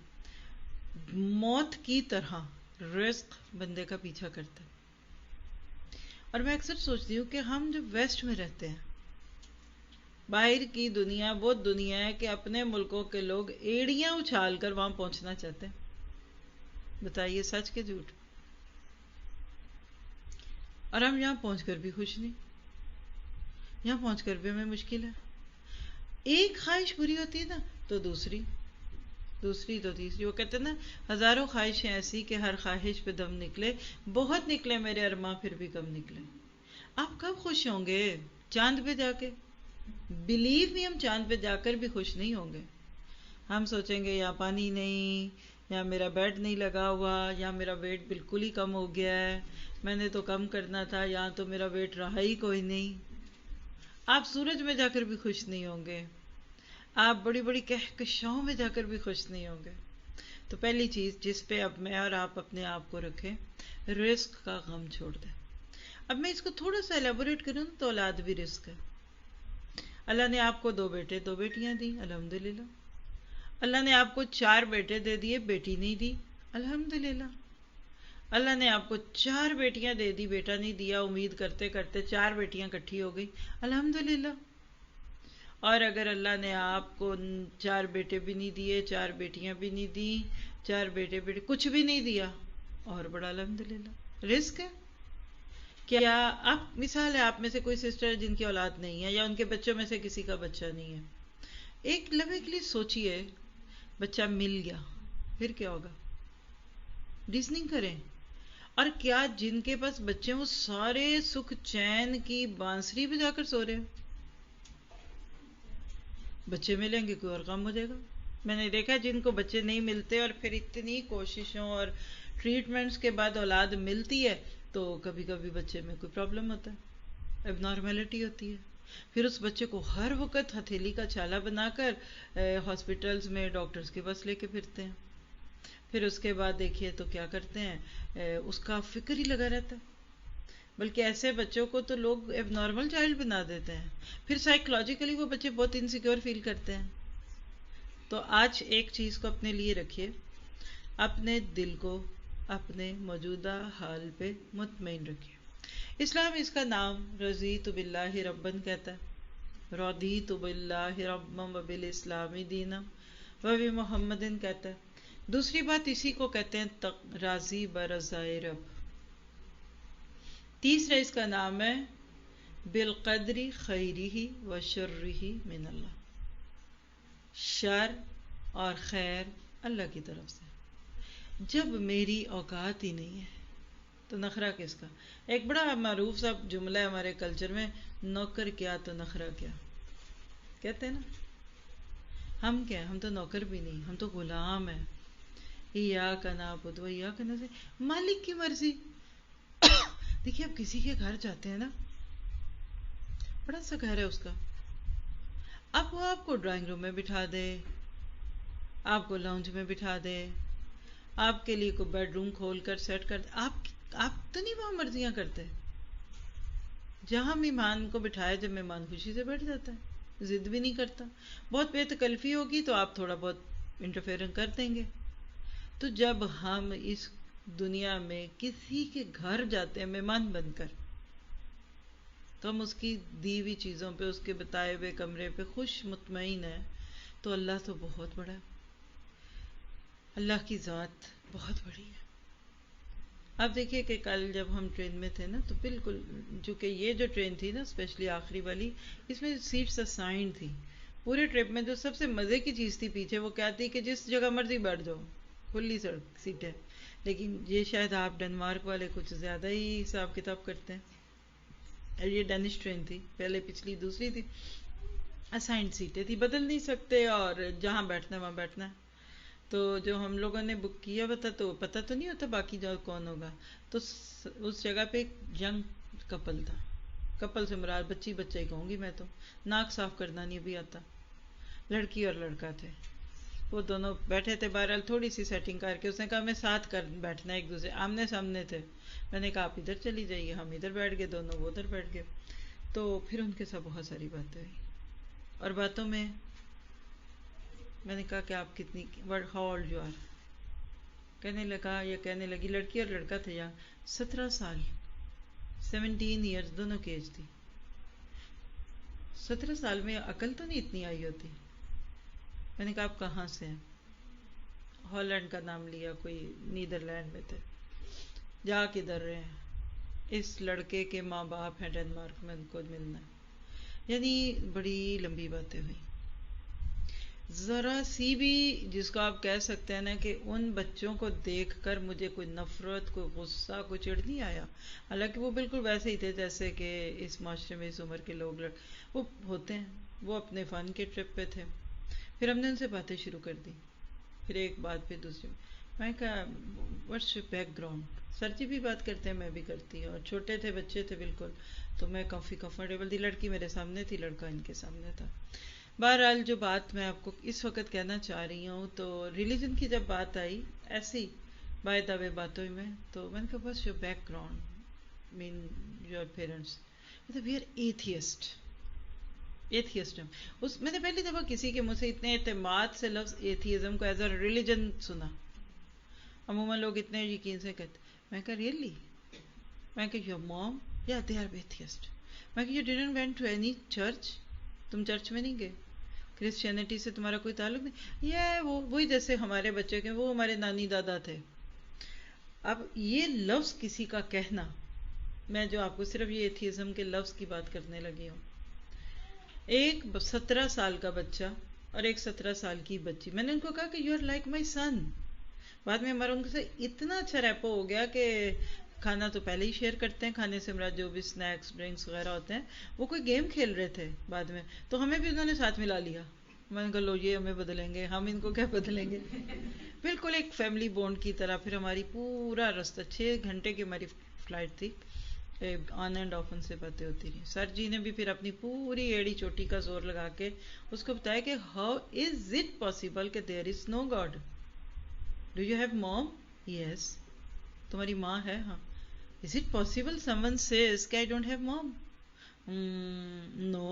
موت کی طرح رزق بندے کا پیچھا کرتا ہے. اور میں اکثر سوچتی ہوں کہ ہم جو ویسٹ میں رہتے ہیں، باہر کی دنیا وہ دنیا ہے کہ اپنے ملکوں کے لوگ ایڑیاں اچھال کر وہاں پہنچنا چاہتے ہیں. بتائیے سچ کے جھوٹ؟ اور ہم یہاں پہنچ کر بھی خوش نہیں، یہاں پہنچ کر بھی ہمیں مشکل ہے. ایک خواہش پوری ہوتی ہے نا تو دوسری تو تیسری. وہ کہتے ہیں نا، ہزاروں خواہشیں ایسی کہ ہر خواہش پہ دم نکلے، بہت نکلے میرے ارماں پھر بھی کم نکلے. آپ کب خوش ہوں گے؟ چاند پہ جا کے؟ بلیو می، ہم چاند پہ جا کر بھی خوش نہیں ہوں گے. ہم سوچیں گے یہاں پانی نہیں، یا میرا بیڈ نہیں لگا ہوا، یا میرا ویٹ بالکل ہی کم ہو گیا ہے، میں نے تو کم کرنا تھا، یہاں تو میرا ویٹ رہا ہی کوئی نہیں. آپ سورج میں جا کر بھی خوش نہیں ہوں گے، آپ بڑی بڑی کہکشاؤں میں جا کر بھی خوش نہیں ہوں گے. تو پہلی چیز جس پہ اب میں اور آپ اپنے آپ کو رکھیں، رزق کا غم چھوڑ دیں. اب میں اس کو تھوڑا سا ایلیبوریٹ کروں تو اولاد بھی رزق ہے. اللہ نے آپ کو 2 بیٹے 2 بیٹیاں دی، الحمدللہ. اللہ نے آپ کو 4 بیٹے دے دیے، بیٹی نہیں دی، الحمدللہ. اللہ نے آپ کو 4 بیٹیاں دے دی، بیٹا نہیں دیا، امید کرتے کرتے 4 بیٹیاں اکٹھی ہو گئی، الحمدللہ. اور اگر اللہ نے آپ کو 4 بیٹے بھی نہیں دیے، 4 بیٹیاں بھی نہیں دی، 4 بیٹے کچھ بھی نہیں دیا، اور بڑا الحمدللہ. رزق ہے. کیا آپ مثال ہے، آپ میں سے کوئی سسٹر جن کی اولاد نہیں ہے، یا ان کے بچوں میں سے کسی کا بچہ نہیں ہے، ایک لمحے کے لیے سوچئے، بچہ مل گیا پھر کیا ہوگا؟ ریزننگ کریں. اور کیا جن کے پاس بچے ہیں وہ سارے سکھ چین کی بانسری بجا کر سو رہے ہیں؟ بچے ملیں گے کوئی اور کام ہو جائے گا. میں نے دیکھا جن کو بچے نہیں ملتے اور پھر اتنی کوششوں اور ٹریٹمنٹس کے بعد اولاد ملتی ہے، تو کبھی کبھی بچے میں کوئی پرابلم ہوتا ہے، اب نارملٹی ہوتی ہے. پھر اس بچے کو ہر وقت ہتھیلی کا چھالا بنا کر ہاسپٹلز میں ڈاکٹرز کے پاس لے کے پھرتے ہیں. پھر اس کے بعد دیکھیے تو کیا کرتے ہیں، اس کا فکر ہی لگا رہتا ہے. بلکہ ایسے بچوں کو تو لوگ اب نارمل چائلڈ بنا دیتے ہیں. پھر سائیکولوجیکلی وہ بچے بہت انسیکیور فیل کرتے ہیں. تو آج ایک چیز کو اپنے لیے رکھیے، اپنے دل کو اپنے موجودہ حال پہ مطمئن رکھیے. اسلام اس کا نام رضیت باللہ ربن کہتا ہے، رضیت باللہ ربا وبالاسلام دینا وبمحمد کہتا ہے. دوسری بات اسی کو کہتے ہیں راضی برضائے رب. تیسرا اس کا نام ہے بالقدر خیرہ و شرہ من اللہ، شر اور خیر اللہ کی طرف سے. جب میری اوقات ہی نہیں ہے تو نخرہ کس کا؟ ایک بڑا معروف سا جملہ ہے ہمارے کلچر میں، نوکر کیا تو نخرہ کیا، کہتے ہیں نا. ہم کیا، ہم تو نوکر بھی نہیں، ہم تو غلام ہیں. ایاک نعبد و ایاک نستعین، مالک کی مرضی. دیکھیے آپ کسی کے گھر جاتے ہیں نا، بڑا سا گھر ہے اس کا، اب وہ آپ کو ڈرائنگ روم میں بٹھا دے، آپ کو لاؤنج میں بٹھا دے، آپ کے لیے کوئی بیڈ روم کھول کر سیٹ کر دے، آپ تو نہیں وہاں مرضیاں کرتے، جہاں مہمان کو بٹھائے جب مہمان خوشی سے بیٹھ جاتا ہے، ضد بھی نہیں کرتا، بہت بے تکلفی ہوگی تو آپ تھوڑا بہت انٹرفیئرنگ کر دیں گے۔ تو جب ہم اس دنیا میں کسی کے گھر جاتے ہیں مہمان بن کر، تو ہم اس کی دی ہوئی چیزوں پہ، اس کے بتائے ہوئے کمرے پہ خوش مطمئن ہیں، تو اللہ تو بہت بڑا ہے، اللہ کی ذات بہت بڑی ہے۔ اب دیکھیے کہ کل جب ہم ٹرین میں تھے نا، تو بالکل چونکہ یہ جو ٹرین تھی نا اسپیشلی آخری والی، اس میں سیٹس اسائنڈ تھی، پورے ٹرپ میں جو سب سے مزے کی چیز تھی پیچھے وہ کیا تھی کہ جس جگہ مرضی بیٹھ جاؤ، کھلی سڑک سیٹیں۔ لیکن یہ شاید آپ ڈنمارک والے کچھ زیادہ ہی حساب کتاب کرتے ہیں، یہ ڈینش ٹرین تھی، پہلے پچھلی دوسری تھی، اسائنڈ سیٹیں تھی، بدل نہیں سکتے اور جہاں بیٹھنا ہے وہاں بیٹھنا ہے۔ تو جو ہم لوگوں نے بک کیا تو پتہ تو نہیں ہوتا باقی جو کون ہوگا، تو اس جگہ پہ ایک ینگ کپل تھا، کپل سے مراد بچی بچہ ہی کہوں گی میں تو، ناک صاف کرنا نہیں بھی آتا، لڑکی اور لڑکا تھے، وہ دونوں بیٹھے تھے، بہرحال تھوڑی سی سیٹنگ کر کے اس نے کہا ہمیں ساتھ کر بیٹھنا ہے، ایک دوسرے آمنے سامنے تھے، میں نے کہا آپ ادھر چلی جائیے، ہم ادھر بیٹھ گئے دونوں، وہ ادھر بیٹھ گئے، تو پھر ان کے ساتھ بہت ساری باتیں ہوئی، اور باتوں میں میں نے کہا کہ آپ کتنی ہاؤ اولڈ یو آر، کہنے لگا یا کہنے لگی، لڑکی اور لڑکا تھے یہاں 17 سال 17 ایئرز دونوں کی ایج تھی، 17 سال میں عقل تو نہیں اتنی آئی ہوتی۔ میں نے کہا آپ کہاں سے ہیں؟ ہالینڈ کا نام لیا، کوئی نیدرلینڈ میں تھے، جا کدھر رہے ہیں؟ اس لڑکے کے ماں باپ ہیں ڈنمارک میں، ان کو ملنا ہے، یعنی بڑی لمبی باتیں ہوئی، ذرا سی بھی جس کو آپ کہہ سکتے ہیں نا کہ ان بچوں کو دیکھ کر مجھے کوئی نفرت، کوئی غصہ، کوئی چڑ نہیں آیا، حالانکہ وہ بالکل ویسے ہی تھے جیسے کہ اس معاشرے میں اس عمر کے لوگ وہ ہوتے ہیں، وہ اپنے فن کے ٹرپ پہ تھے۔ پھر ہم نے ان سے باتیں شروع کر دی، پھر ایک بات پھر دوسری، میں کہا واٹس یور بیک گراؤنڈ، سر جی بھی بات کرتے ہیں، میں بھی کرتی ہوں، اور چھوٹے تھے بچے تھے بالکل، تو میں کافی کمفرٹیبل تھی، لڑکی میرے سامنے تھی، لڑکا ان کے سامنے تھا۔ بہرحال جو بات میں آپ کو اس وقت کہنا چاہ رہی ہوں، تو ریلیجن کی جب بات آئی ایسی بائی دا وے باتوں میں، تو میں نے کہا بس یور بیک گراؤنڈ مین your parents, we are atheist, اس میں نے پہلی دفعہ کسی کے منہ سے اتنے اعتماد سے لفظ ایتھیزم کو ایز اے ریلیجن سنا، عموماً لوگ اتنے یقین سے کہتے، میں کہا ریئلی، میں کہا یور موم یا دے آر ایتھیسٹ، میں کہا you didn't went to any church, تم چرچ میں نہیں گئے، کرسچینٹی سے تمہارا کوئی تعلق نہیں، یہ وہی جیسے ہمارے بچے کے وہ ہمارے نانی دادا تھے۔ اب یہ لفظ کسی کا کہنا، میں جو آپ کو صرف یہ ایتھیزم کے لفظ کی بات کرنے لگی ہوں، ایک 17 سال کا بچہ اور ایک 17 سال کی بچی، میں نے ان کو کہا کہ یو آر لائک مائی سن، بعد میں ہمارا ان سے اتنا اچھا ریپو ہو گیا کہ کھانا تو پہلے ہی شیئر کرتے ہیں، کھانے سے مراد جو بھی سنیکس ڈرنکس وغیرہ ہوتے ہیں، وہ کوئی گیم کھیل رہے تھے بعد میں، تو ہمیں بھی انہوں نے ساتھ ملا لیا، میں نے کہا لو یہ ہمیں بدلیں گے، ہم ان کو کیا بدلیں گے، بالکل ایک فیملی بونڈ کی طرح۔ پھر ہماری پورا راستہ 6 گھنٹے کی ہماری فلائٹ تھی، آن اینڈ آف ان سے باتیں ہوتی رہی، سر جی نے بھی پھر اپنی پوری ایڑی چوٹی کا زور لگا کے اس کو بتایا کہ ہاؤ از اٹ پاسبل کہ دیر از نو گاڈ، ڈو یو ہیو موم، یس، تمہاری ماں ہے، ہاں، is it possible someone says کہ I don't have mom، no،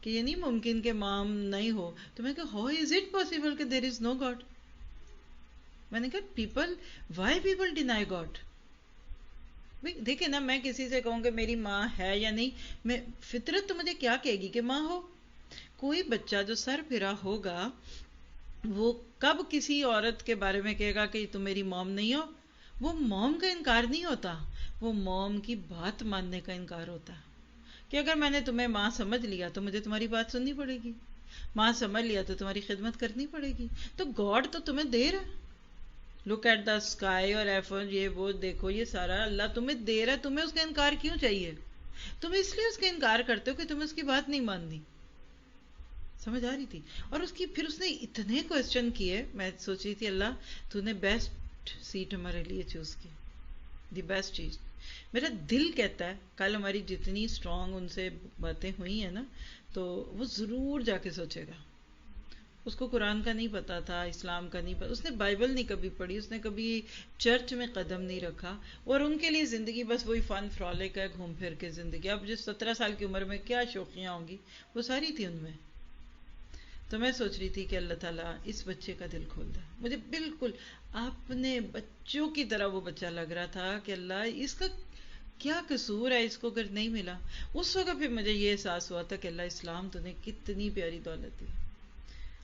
کہ یہ نہیں ممکن کہ مام نہیں ہو، تو میں کہا how is it possible کہ there is no God، میں نے کہا why people deny God، دیکھیں نا، میں کسی سے کہوں کہ میری ماں ہے یا نہیں، میں فطرت تو مجھے کیا کہے گی کہ ماں ہو، کوئی بچہ جو سر پھرا ہوگا وہ کب کسی عورت کے بارے میں کہے گا کہ تم میری موم نہیں ہو، وہ موم کا انکار نہیں ہوتا، وہ موم کی بات ماننے کا انکار ہوتا ہے، کہ اگر میں نے تمہیں ماں سمجھ لیا تو مجھے تمہاری بات سننی پڑے گی، ماں سمجھ لیا تو تمہاری خدمت کرنی پڑے گی، تو گاڈ تو تمہیں دے رہا ہے، لک ایٹ دا اسکائی اور ایفون، یہ وہ دیکھو، یہ سارا اللہ تمہیں دے رہا ہے، تمہیں اس کا انکار کیوں چاہیے، تم اس لیے اس کا انکار کرتے ہو کہ تمہیں اس کی بات نہیں ماننی، سمجھ آ رہی تھی؟ اور اس کی پھر اس نے اتنے کوسچن کیے، میں سوچ رہی تھی اللہ تو نے بیسٹ سیٹ ہمارے لیے چوز کی، دی بیسٹ چیز. میرا دل کہتا ہے کل ہماری جتنی اسٹرانگ ان سے باتیں ہوئی ہیں نا تو وہ ضرور جا کے سوچے گا. اس کو قرآن کا نہیں پتا تھا, اسلام کا نہیں پتا, اس نے بائبل نہیں کبھی پڑھی, اس نے کبھی چرچ میں قدم نہیں رکھا, اور ان کے لیے زندگی بس وہی فن فرالک ہے, گھوم پھر کے زندگی. اب جس 17 سال کی عمر میں کیا شوقیاں ہوں گی وہ ساری تھی ان میں. تو میں سوچ رہی تھی کہ اللہ تعالیٰ اس بچے کا دل کھول دے. مجھے بالکل اپنے بچوں کی طرح وہ بچہ لگ رہا تھا کہ اللہ اس کا کیا قصور ہے, اس کو اگر نہیں ملا. اس وقت پھر مجھے یہ احساس ہوا تھا کہ اللہ اسلام تو نے کتنی پیاری دولت دی.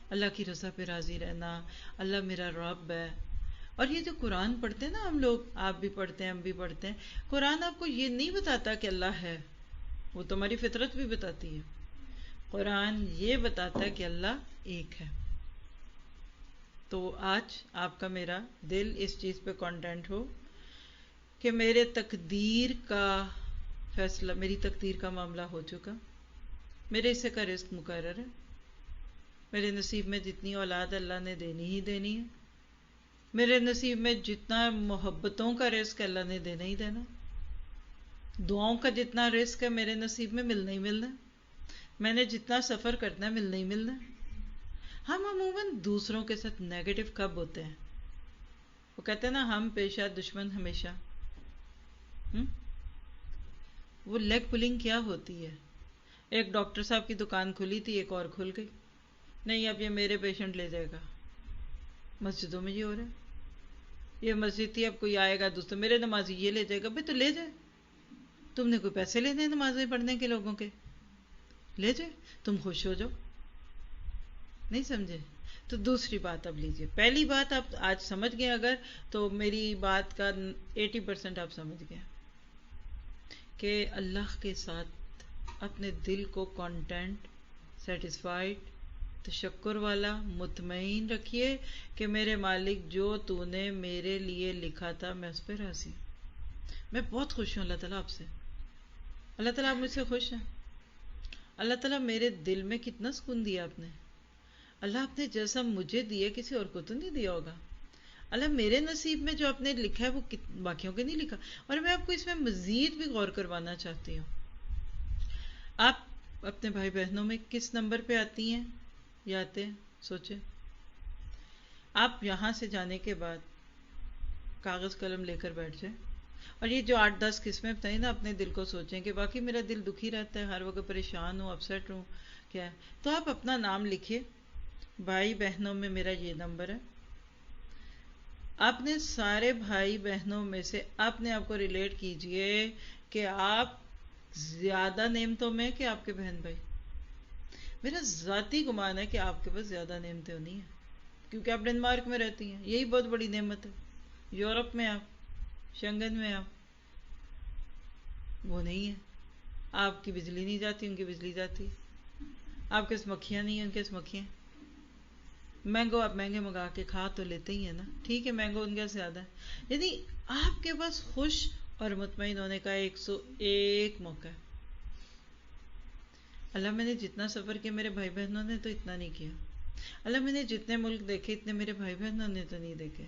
اللہ کی رضا پہ راضی رہنا, اللہ میرا رب ہے. اور یہ جو قرآن پڑھتے ہیں نا ہم لوگ, آپ بھی پڑھتے ہیں ہم بھی پڑھتے ہیں, قرآن آپ کو یہ نہیں بتاتا کہ اللہ ہے, وہ تمہاری فطرت بھی بتاتی ہے. قرآن یہ بتاتا ہے کہ اللہ ایک ہے. تو آج آپ کا میرا دل اس چیز پہ کانٹینٹ ہو کہ میرے تقدیر کا فیصلہ, میری تقدیر کا معاملہ ہو چکا, میرے حصے کا رزق مقرر ہے, میرے نصیب میں جتنی اولاد اللہ نے دینی ہی دینی ہے, میرے نصیب میں جتنا محبتوں کا رزق اللہ نے دینا ہی دینا, دعاؤں کا جتنا رزق ہے میرے نصیب میں ملنا ہی ملنا, میں نے جتنا سفر کرنا ہے ملنا ہی ملنا. ہم عموماً دوسروں کے ساتھ نیگیٹو کب ہوتے ہیں؟ وہ کہتے ہیں نا ہم پیشہ دشمن ہمیشہ. وہ لیگ پلنگ کیا ہوتی ہے؟ ایک ڈاکٹر صاحب کی دکان کھلی تھی, ایک اور کھل گئی, نہیں اب یہ میرے پیشنٹ لے جائے گا. مسجدوں میں یہ ہو رہا ہے, یہ مسجد تھی اب کوئی آئے گا دوستوں میرے نمازی یہ لے جائے گا. بھائی تو لے جائے, تم نے کوئی پیسے لینے ہیں نمازیں پڑھنے کے لوگوں کے, لے جائے, تم خوش ہو جاؤ. نہیں سمجھے؟ تو دوسری بات اب لیجئے. پہلی بات آپ آج سمجھ گئے اگر, تو میری بات کا 80% آپ سمجھ گئے کہ اللہ کے ساتھ اپنے دل کو کانٹینٹ, سیٹسفائیڈ, تشکر والا, مطمئن رکھیے کہ میرے مالک جو تو نے میرے لیے لکھا تھا میں اس پہ راضی ہوں. میں بہت خوش ہوں اللہ تعالیٰ آپ سے. اللہ تعالیٰ آپ مجھ سے خوش ہیں. اللہ تعالیٰ میرے دل میں کتنا سکون دیا آپ نے. اللہ آپ نے جیسا مجھے دیا کسی اور کو تو نہیں دیا ہوگا. اللہ میرے نصیب میں جو آپ نے لکھا ہے وہ باقیوں کے نہیں لکھا. اور میں آپ کو اس میں مزید بھی غور کروانا چاہتی ہوں. آپ اپنے بھائی بہنوں میں کس نمبر پہ آتی ہیں یا آتے ہیں؟ سوچیں. آپ یہاں سے جانے کے بعد کاغذ قلم لے کر بیٹھ جائیں اور یہ جو 8-10 قسمیں بتائیں نا اپنے دل کو سوچیں کہ باقی میرا دل دکھی رہتا ہے, ہر وقت پریشان ہوں, اپسیٹ ہوں, کیا ہے. تو آپ اپنا نام لکھیے, بھائی بہنوں میں میرا یہ نمبر ہے. آپ نے سارے بھائی بہنوں میں سے اپنے آپ کو ریلیٹ کیجئے کہ آپ زیادہ نعمتوں میں کہ آپ کے بہن بھائی. میرا ذاتی گمان ہے کہ آپ کے پاس زیادہ نعمتیں نہیں ہیں کیونکہ آپ ڈنمارک میں رہتی ہیں, یہی بہت بڑی نعمت ہے. یورپ میں آپ, شنگن میں آپ, وہ نہیں ہے. آپ کی بجلی نہیں جاتی, ان کی بجلی جاتی. آپ کے مکھیاں نہیں ہیں, ان کے مکھیاں. مینگو آپ مہنگے منگا کے کھا تو لیتے ہی ہیں نا, ٹھیک ہے مینگو ان کا زیادہ ہے. یعنی آپ کے پاس خوش اور مطمئن ہونے کا 101 موقع ہے. اللہ میں نے جتنا سفر کیا میرے بھائی بہنوں نے تو اتنا نہیں کیا. اللہ میں نے جتنے ملک دیکھے اتنے میرے بھائی بہنوں نے تو نہیں دیکھے.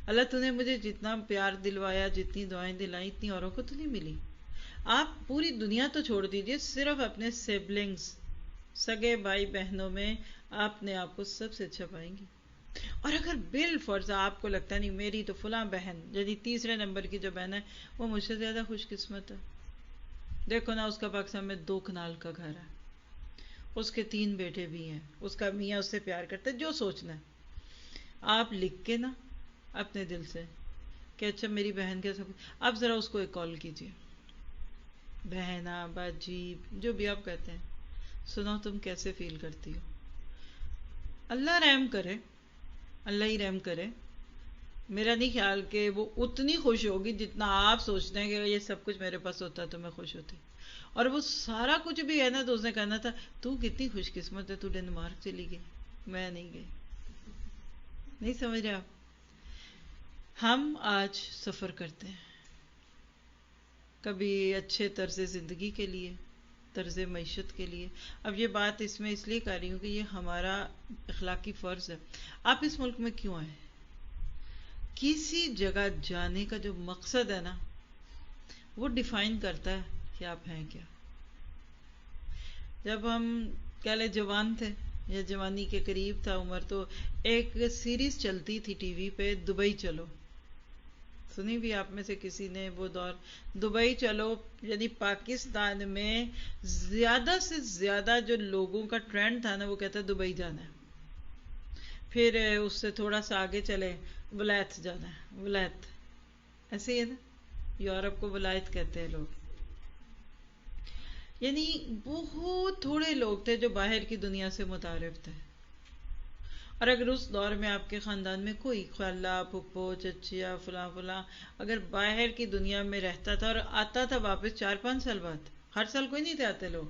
اللہ تو نے مجھے جتنا پیار دلوایا, جتنی دعائیں دلائیں, اتنی اوروں کو تو نہیں ملی. آپ پوری دنیا تو چھوڑ دیجئے, صرف اپنے سبلنگز, سگے بھائی بہنوں میں آپ نے آپ کو سب سے اچھا پائیں گی. اور اگر بالفرض آپ کو لگتا نہیں میری تو فلاں بہن, یعنی تیسرے نمبر کی جو بہن ہے وہ مجھ سے زیادہ خوش قسمت ہے. دیکھو نا اس کا پاکستان میں 2 کنال کا گھر ہے, اس کے 3 بیٹے بھی ہیں, اس کا میاں اس سے پیار کرتا ہے. جو سوچنا ہے آپ لکھ کے نا اپنے دل سے کہ اچھا میری بہن کے سب, آپ ذرا اس کو ایک کال کیجیے, بہنا باجی جو بھی آپ کہتے ہیں, سنو تم کیسے فیل کرتی ہو. اللہ رحم کرے, اللہ ہی رحم کرے. میرا نہیں خیال کہ وہ اتنی خوش ہوگی جتنا آپ سوچتے ہیں کہ یہ سب کچھ میرے پاس ہوتا تو میں خوش ہوتی. اور وہ سارا کچھ بھی ہے نا تو اس نے کہنا تھا تو کتنی خوش قسمت ہے, تو ڈنمارک چلی گئی, میں نہیں گئی. نہیں سمجھ رہے آپ؟ ہم آج سفر کرتے ہیں, کبھی اچھے طرز زندگی کے لیے, طرز معیشت کے لیے. اب یہ بات اس میں اس لیے کر رہی ہوں کہ یہ ہمارا اخلاقی فرض ہے. آپ اس ملک میں کیوں آئے؟ کسی جگہ جانے کا جو مقصد ہے نا وہ ڈیفائن کرتا ہے کہ آپ ہیں کیا. جب ہم کہہ لیں جوان تھے یا جوانی کے قریب تھا عمر، تو ایک سیریز چلتی تھی ٹی وی پہ، دبئی چلو. سنی بھی آپ میں سے کسی نے وہ دور؟ دبئی چلو، یعنی پاکستان میں زیادہ سے زیادہ جو لوگوں کا ٹرینڈ تھا نا وہ کہتا ہے دبئی جانا ہے. پھر اس سے تھوڑا سا آگے چلے ولایت جانا ہے، ولایت ایسے ہی ہے نا، یورپ کو ولایت کہتے ہیں لوگ. یعنی بہت تھوڑے لوگ تھے جو باہر کی دنیا سے متعارف تھے. اور اگر اس دور میں آپ کے خاندان میں کوئی خالہ، پھپھو، چچیا، فلاں فلاں اگر باہر کی دنیا میں رہتا تھا اور آتا تھا واپس 4-5 سال بعد، ہر سال کوئی نہیں تھے آتے لوگ،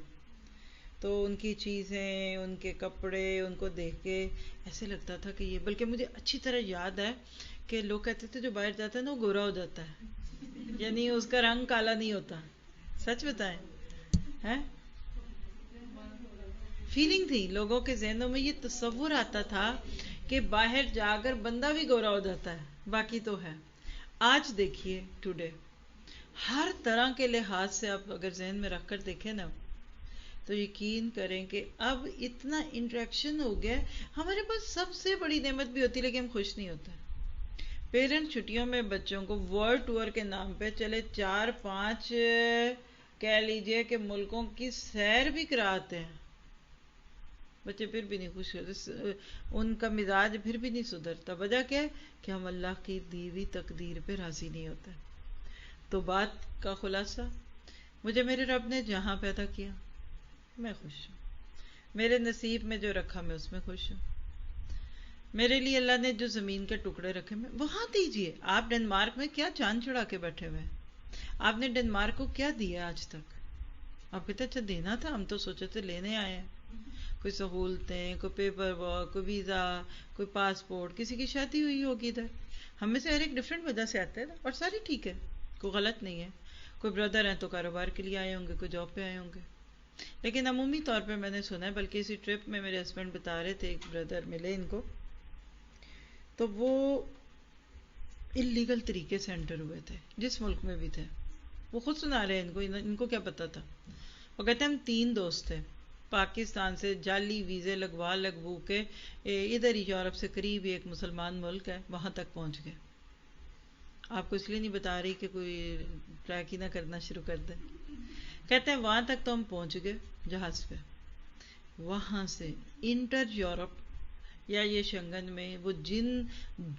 تو ان کی چیزیں، ان کے کپڑے، ان کو دیکھ کے ایسے لگتا تھا کہ یہ، بلکہ مجھے اچھی طرح یاد ہے کہ لوگ کہتے تھے جو باہر جاتا ہے نا وہ گورا ہو جاتا ہے، یعنی اس کا رنگ کالا نہیں ہوتا. سچ بتائیں، ہے فیلنگ تھی لوگوں کے ذہنوں میں، یہ تصور آتا تھا کہ باہر جا کر بندہ بھی گورا ہو جاتا ہے، باقی تو ہے. آج دیکھیے ٹوڈے ہر طرح کے لحاظ سے آپ اگر ذہن میں رکھ کر دیکھیں نا تو یقین کریں کہ اب اتنا انٹریکشن ہو گیا. ہمارے پاس سب سے بڑی نعمت بھی ہوتی لیکن ہم خوش نہیں ہوتے. پیرنٹ چھٹیوں میں بچوں کو ورلڈ ٹور کے نام پہ چلے 4-5 کہہ لیجئے کہ ملکوں کی سیر بھی کراتے ہیں، بچے پھر بھی نہیں خوش ہوتے، ان کا مزاج پھر بھی نہیں سدھرتا. وجہ کیا ہے کہ ہم اللہ کی دی ہوئی تقدیر پہ راضی نہیں ہوتے. تو بات کا خلاصہ، مجھے میرے رب نے جہاں پیدا کیا میں خوش ہوں، میرے نصیب میں جو رکھا میں اس میں خوش ہوں. میرے لیے اللہ نے جو زمین کے ٹکڑے رکھے میں وہاں دیجئے. آپ ڈنمارک میں کیا چاند چڑھا کے بیٹھے ہوئے، آپ نے ڈنمارک کو کیا دیا آج تک؟ آپ کہتے اچھا دینا تھا، ہم تو سوچے تھے لینے آئے ہیں. کوئی سہولتیں، کوئی پیپر ورک، کوئی ویزا، کوئی پاسپورٹ، کسی کی شادی ہوئی ہوگی ادھر. ہم میں سے ہر ایک ڈفرینٹ وجہ سے آتے ہیں اور ساری ٹھیک ہے، کوئی غلط نہیں ہے. کوئی بردر ہیں تو کاروبار کے لیے آئے ہوں گے، کوئی جاب پہ آئے ہوں گے. لیکن عمومی طور پہ میں نے سنا ہے، بلکہ اسی ٹرپ میں میرے ہسبینڈ بتا رہے تھے، ایک بردر ملے ان کو تو وہ اللیگل طریقے سے انٹر ہوئے تھے جس ملک میں بھی تھے. وہ خود سنا رہے ہیں، ان کو کیا پتا تھا. وہ کہتے ہیں ہم 3 دوست تھے، پاکستان سے جعلی ویزے لگو کے ادھر ہی یورپ سے قریب ہی ایک مسلمان ملک ہے وہاں تک پہنچ گئے. آپ کو اس لیے نہیں بتا رہی کہ کوئی ٹریک ہی نہ کرنا شروع کر دے. کہتے ہیں وہاں تک تو ہم پہنچ گئے جہاز پہ، وہاں سے انٹر یورپ یا یہ شنگن میں وہ جن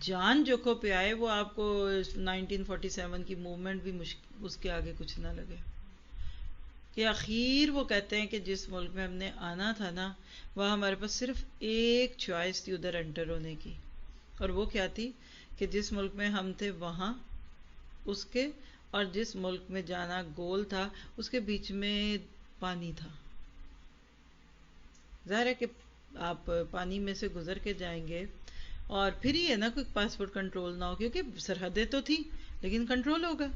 جان جوکھوں پہ آئے وہ آپ کو 1947 کی موومنٹ بھی اس کے آگے کچھ نہ لگے. کہ اخیر وہ کہتے ہیں کہ جس ملک میں ہم نے آنا تھا نا وہاں ہمارے پاس صرف ایک چوائس تھی ادھر انٹر ہونے کی، اور وہ کیا تھی کہ جس ملک میں ہم تھے وہاں اس کے اور جس ملک میں جانا گول تھا اس کے بیچ میں پانی تھا. ظاہر ہے کہ آپ پانی میں سے گزر کے جائیں گے اور پھر ہی ہے نا کوئی پاسپورٹ کنٹرول نہ ہو، کیونکہ سرحدیں تو تھی لیکن کنٹرول ہوگا.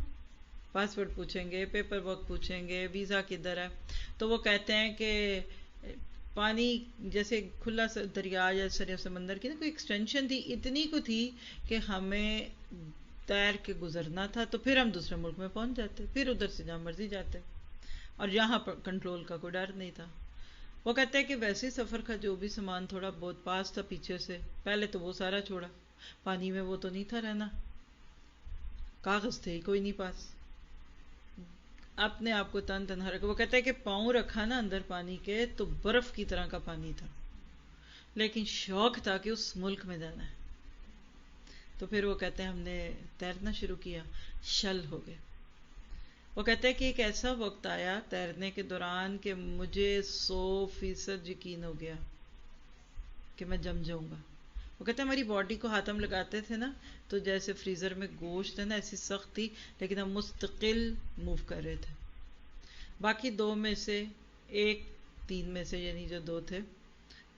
پاسپورٹ پوچھیں گے، پیپر ورک پوچھیں گے، ویزا کدھر ہے. تو وہ کہتے ہیں کہ پانی جیسے کھلا دریا یا سمندر کی نا کوئی ایکسٹینشن تھی، اتنی کو تھی کہ ہمیں تیر کے گزرنا تھا تو پھر ہم دوسرے ملک میں پہنچ جاتے، پھر ادھر سے جہاں مرضی جاتے، اور یہاں پر کنٹرول کا کوئی ڈر نہیں تھا. وہ کہتے ہیں کہ ویسے سفر کا جو بھی سامان تھوڑا بہت پاس تھا پیچھے سے، پہلے تو وہ سارا چھوڑا. پانی میں وہ تو نہیں تھا رہنا، کاغذ تھے ہی کوئی نہیں پاس، اپنے آپ کو تن تنہا رکھا. وہ کہتے ہیں کہ پاؤں رکھا نا اندر پانی کے تو برف کی طرح کا پانی تھا، لیکن شوق تھا کہ اس ملک میں جانا ہے. تو پھر وہ کہتے ہیں ہم نے تیرنا شروع کیا، شل ہو گئے. وہ کہتے ہیں کہ ایک ایسا وقت آیا تیرنے کے دوران کہ مجھے 100% یقین ہو گیا کہ میں جم جاؤں گا. وہ کہتے ہیں ہماری باڈی کو ہاتھ ہم لگاتے تھے نا تو جیسے فریزر میں گوشت ہے نا ایسی سخت تھی، لیکن ہم مستقل موو کر رہے تھے. باقی 2 میں سے ایک 3 میں سے یعنی جو 2 تھے،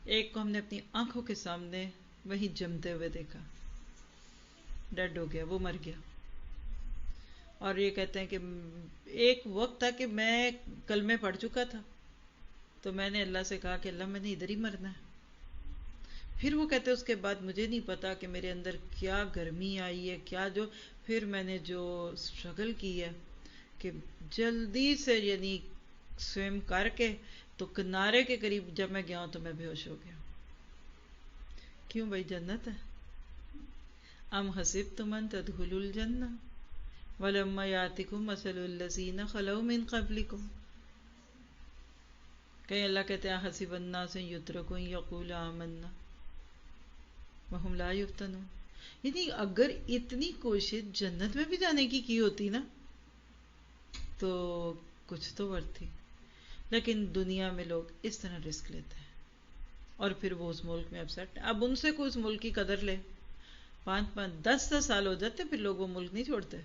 ایک کو ہم نے اپنی آنکھوں کے سامنے وہیں جمتے ہوئے دیکھا، ڈیڈ ہو گیا، وہ مر گیا. اور یہ کہتے ہیں کہ ایک وقت تھا کہ میں کلمے پڑھ چکا تھا تو میں نے اللہ سے کہا کہ اللہ میں نے ادھر ہی مرنا ہے. پھر وہ کہتے اس کے بعد مجھے نہیں پتا کہ میرے اندر کیا گرمی آئی ہے، کیا جو پھر میں نے جو اسٹرگل کی ہے کہ جلدی سے یعنی سوئم کر کے تو کنارے کے قریب جب میں گیا ہوں تو میں بے ہوش ہو گیا. کیوں بھائی؟ جنت ہے. ام حسبتم ان تدخلوا الجنہ ولما یاتکم مثل الذین خلو من قبلکم. کہیں اللہ کہتے ہیں حسب الناس ان یترکوا ان یقولوا آمنا وہم لا یفتنون. یعنی اگر اتنی کوشش جنت میں بھی جانے کی ہوتی نا تو کچھ تو ورتھ تھی. لیکن دنیا میں لوگ اس طرح رسک لیتے ہیں اور پھر وہ اس ملک میں اپسیٹ. اب ان سے کوئی اس ملک کی قدر لے، 5-10 سال ہو جاتے پھر لوگ وہ ملک نہیں چھوڑتے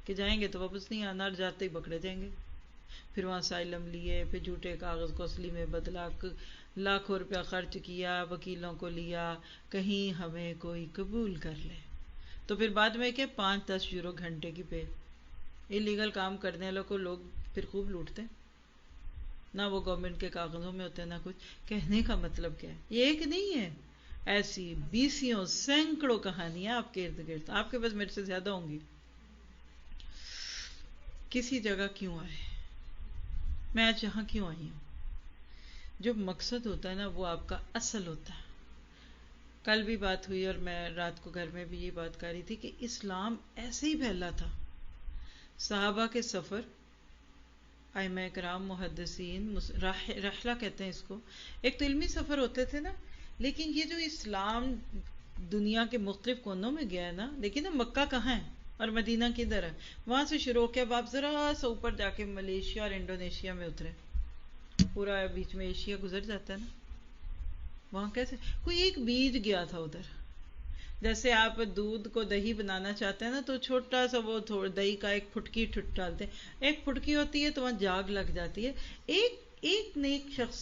کہ جائیں گے تو واپس نہیں آنا، اور جاتے ہی پکڑے جائیں گے. پھر وہاں اسائلم لیے، پھر جھوٹے کاغذ کو اصلی میں بدلا، لاکھوں روپیہ خرچ کیا، وکیلوں کو لیا، کہیں ہمیں کوئی قبول کر لے. تو پھر بعد میں کہ 5-10 یورو گھنٹے کی پے. انلیگل کام کرنے والوں کو لوگ پھر خوب لوٹتے ہیں، نہ وہ گورنمنٹ کے کاغذوں میں ہوتے ہیں نہ کچھ. کہنے کا مطلب کیا ہے؟ یہ ایک نہیں ہے، ایسی بیسیوں سینکڑوں کہانیاں آپ کے ارد گرد، آپ کے پاس میرے سے زیادہ ہوں گی. کسی جگہ کیوں آئے؟ میں آج یہاں کیوں آئی ہوں؟ جو مقصد ہوتا ہے نا وہ آپ کا اصل ہوتا ہے. کل بھی بات ہوئی اور میں رات کو گھر میں بھی یہ بات کر رہی تھی کہ اسلام ایسے ہی پھیلا تھا. صحابہ کے سفر، ائمہ کرام، محدثین، رحلہ کہتے ہیں اس کو. ایک تو علمی سفر ہوتے تھے نا، لیکن یہ جو اسلام دنیا کے مختلف کونوں میں گیا ہے نا، لیکن مکہ کہاں ہے اور مدینہ کدھر ہے؟ وہاں سے شروع ہو کے اب آپ ذرا سا اوپر جا کے ملیشیا اور انڈونیشیا میں اترے، پورا بیچ میں ایشیا گزر جاتا ہے نا. وہاں کیسے کوئی ایک بیج گیا تھا ادھر. جیسے آپ دودھ کو دہی بنانا چاہتے ہیں نا تو چھوٹا سا وہ دہی کا ایک پھٹکی ڈالتے ہیں، ایک پھٹکی ہوتی ہے تو وہاں جاگ لگ جاتی ہے. ایک نیک شخص،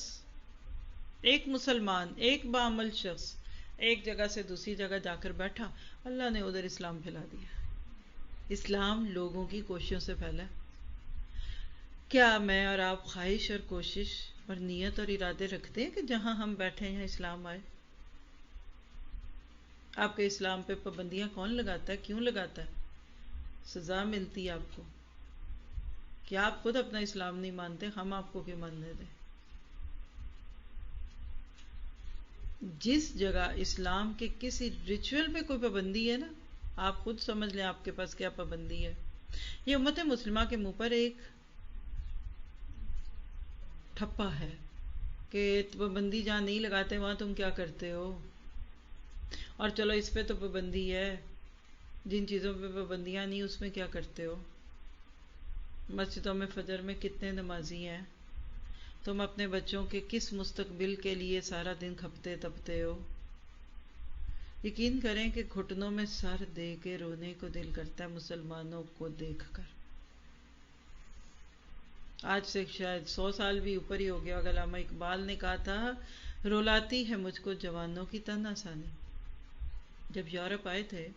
ایک مسلمان، ایک بعمل شخص ایک جگہ سے دوسری جگہ جا کر بیٹھا، اللہ نے ادھر اسلام پھیلا دیا. اسلام لوگوں کی کوششوں سے پھیلا. کیا میں اور آپ خواہش اور کوشش اور نیت اور ارادے رکھتے ہیں کہ جہاں ہم بیٹھے ہیں اسلام آئے؟ آپ کے اسلام پہ پابندیاں کون لگاتا ہے؟ کیوں لگاتا ہے؟ سزا ملتی ہے آپ کو. کیا آپ خود اپنا اسلام نہیں مانتے؟ ہم آپ کو کیوں ماننے دیں؟ جس جگہ اسلام کے کسی ریچول پہ کوئی پابندی ہے نا، آپ خود سمجھ لیں آپ کے پاس کیا پابندی ہے. یہ امت مسلمہ کے منہ پر ایک ٹھپا ہے کہ پابندی جہاں نہیں لگاتے وہاں تم کیا کرتے ہو. اور چلو اس پہ تو پابندی ہے، جن چیزوں پہ پابندیاں نہیں اس میں کیا کرتے ہو. مسجدوں میں فجر میں کتنے نمازی ہیں، تم اپنے بچوں کے کس مستقبل کے لیے سارا دن کھپتے تپتے ہو. یقین کریں کہ گھٹنوں میں سر دے کے رونے کو دل کرتا ہے مسلمانوں کو دیکھ کر. آج سے شاید 100 سال بھی اوپر ہی ہو گیا. علامہ اقبال نے کہا تھا، رولاتی ہے مجھ کو جوانوں کی تن آسانی. جب یورپ آئے تھے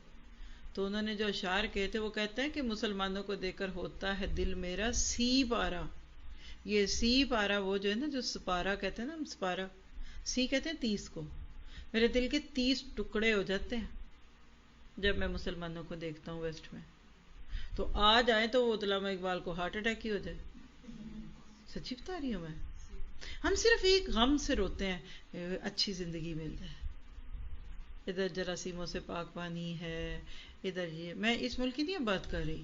تو انہوں نے جو اشعار کہے تھے وہ کہتے ہیں کہ مسلمانوں کو دیکھ کر ہوتا ہے دل میرا سی پارا. یہ سی پارا وہ جو ہے نا، جو سپارہ کہتے ہیں نا، سپارہ سی کہتے ہیں 30 کو. میرے دل کے 30 ٹکڑے ہو جاتے ہیں جب میں مسلمانوں کو دیکھتا ہوں ویسٹ میں. تو آج آئے تو وہ علامہ اقبال کو ہارٹ اٹیک ہی ہو جائے. سچی بتا رہی ہوں میں. ہم صرف ایک غم سے روتے ہیں، اچھی زندگی مل جائے. ادھر جراثیموں سے پاک پانی ہے، ادھر یہ. میں اس ملک کی نہیں بات کر رہی،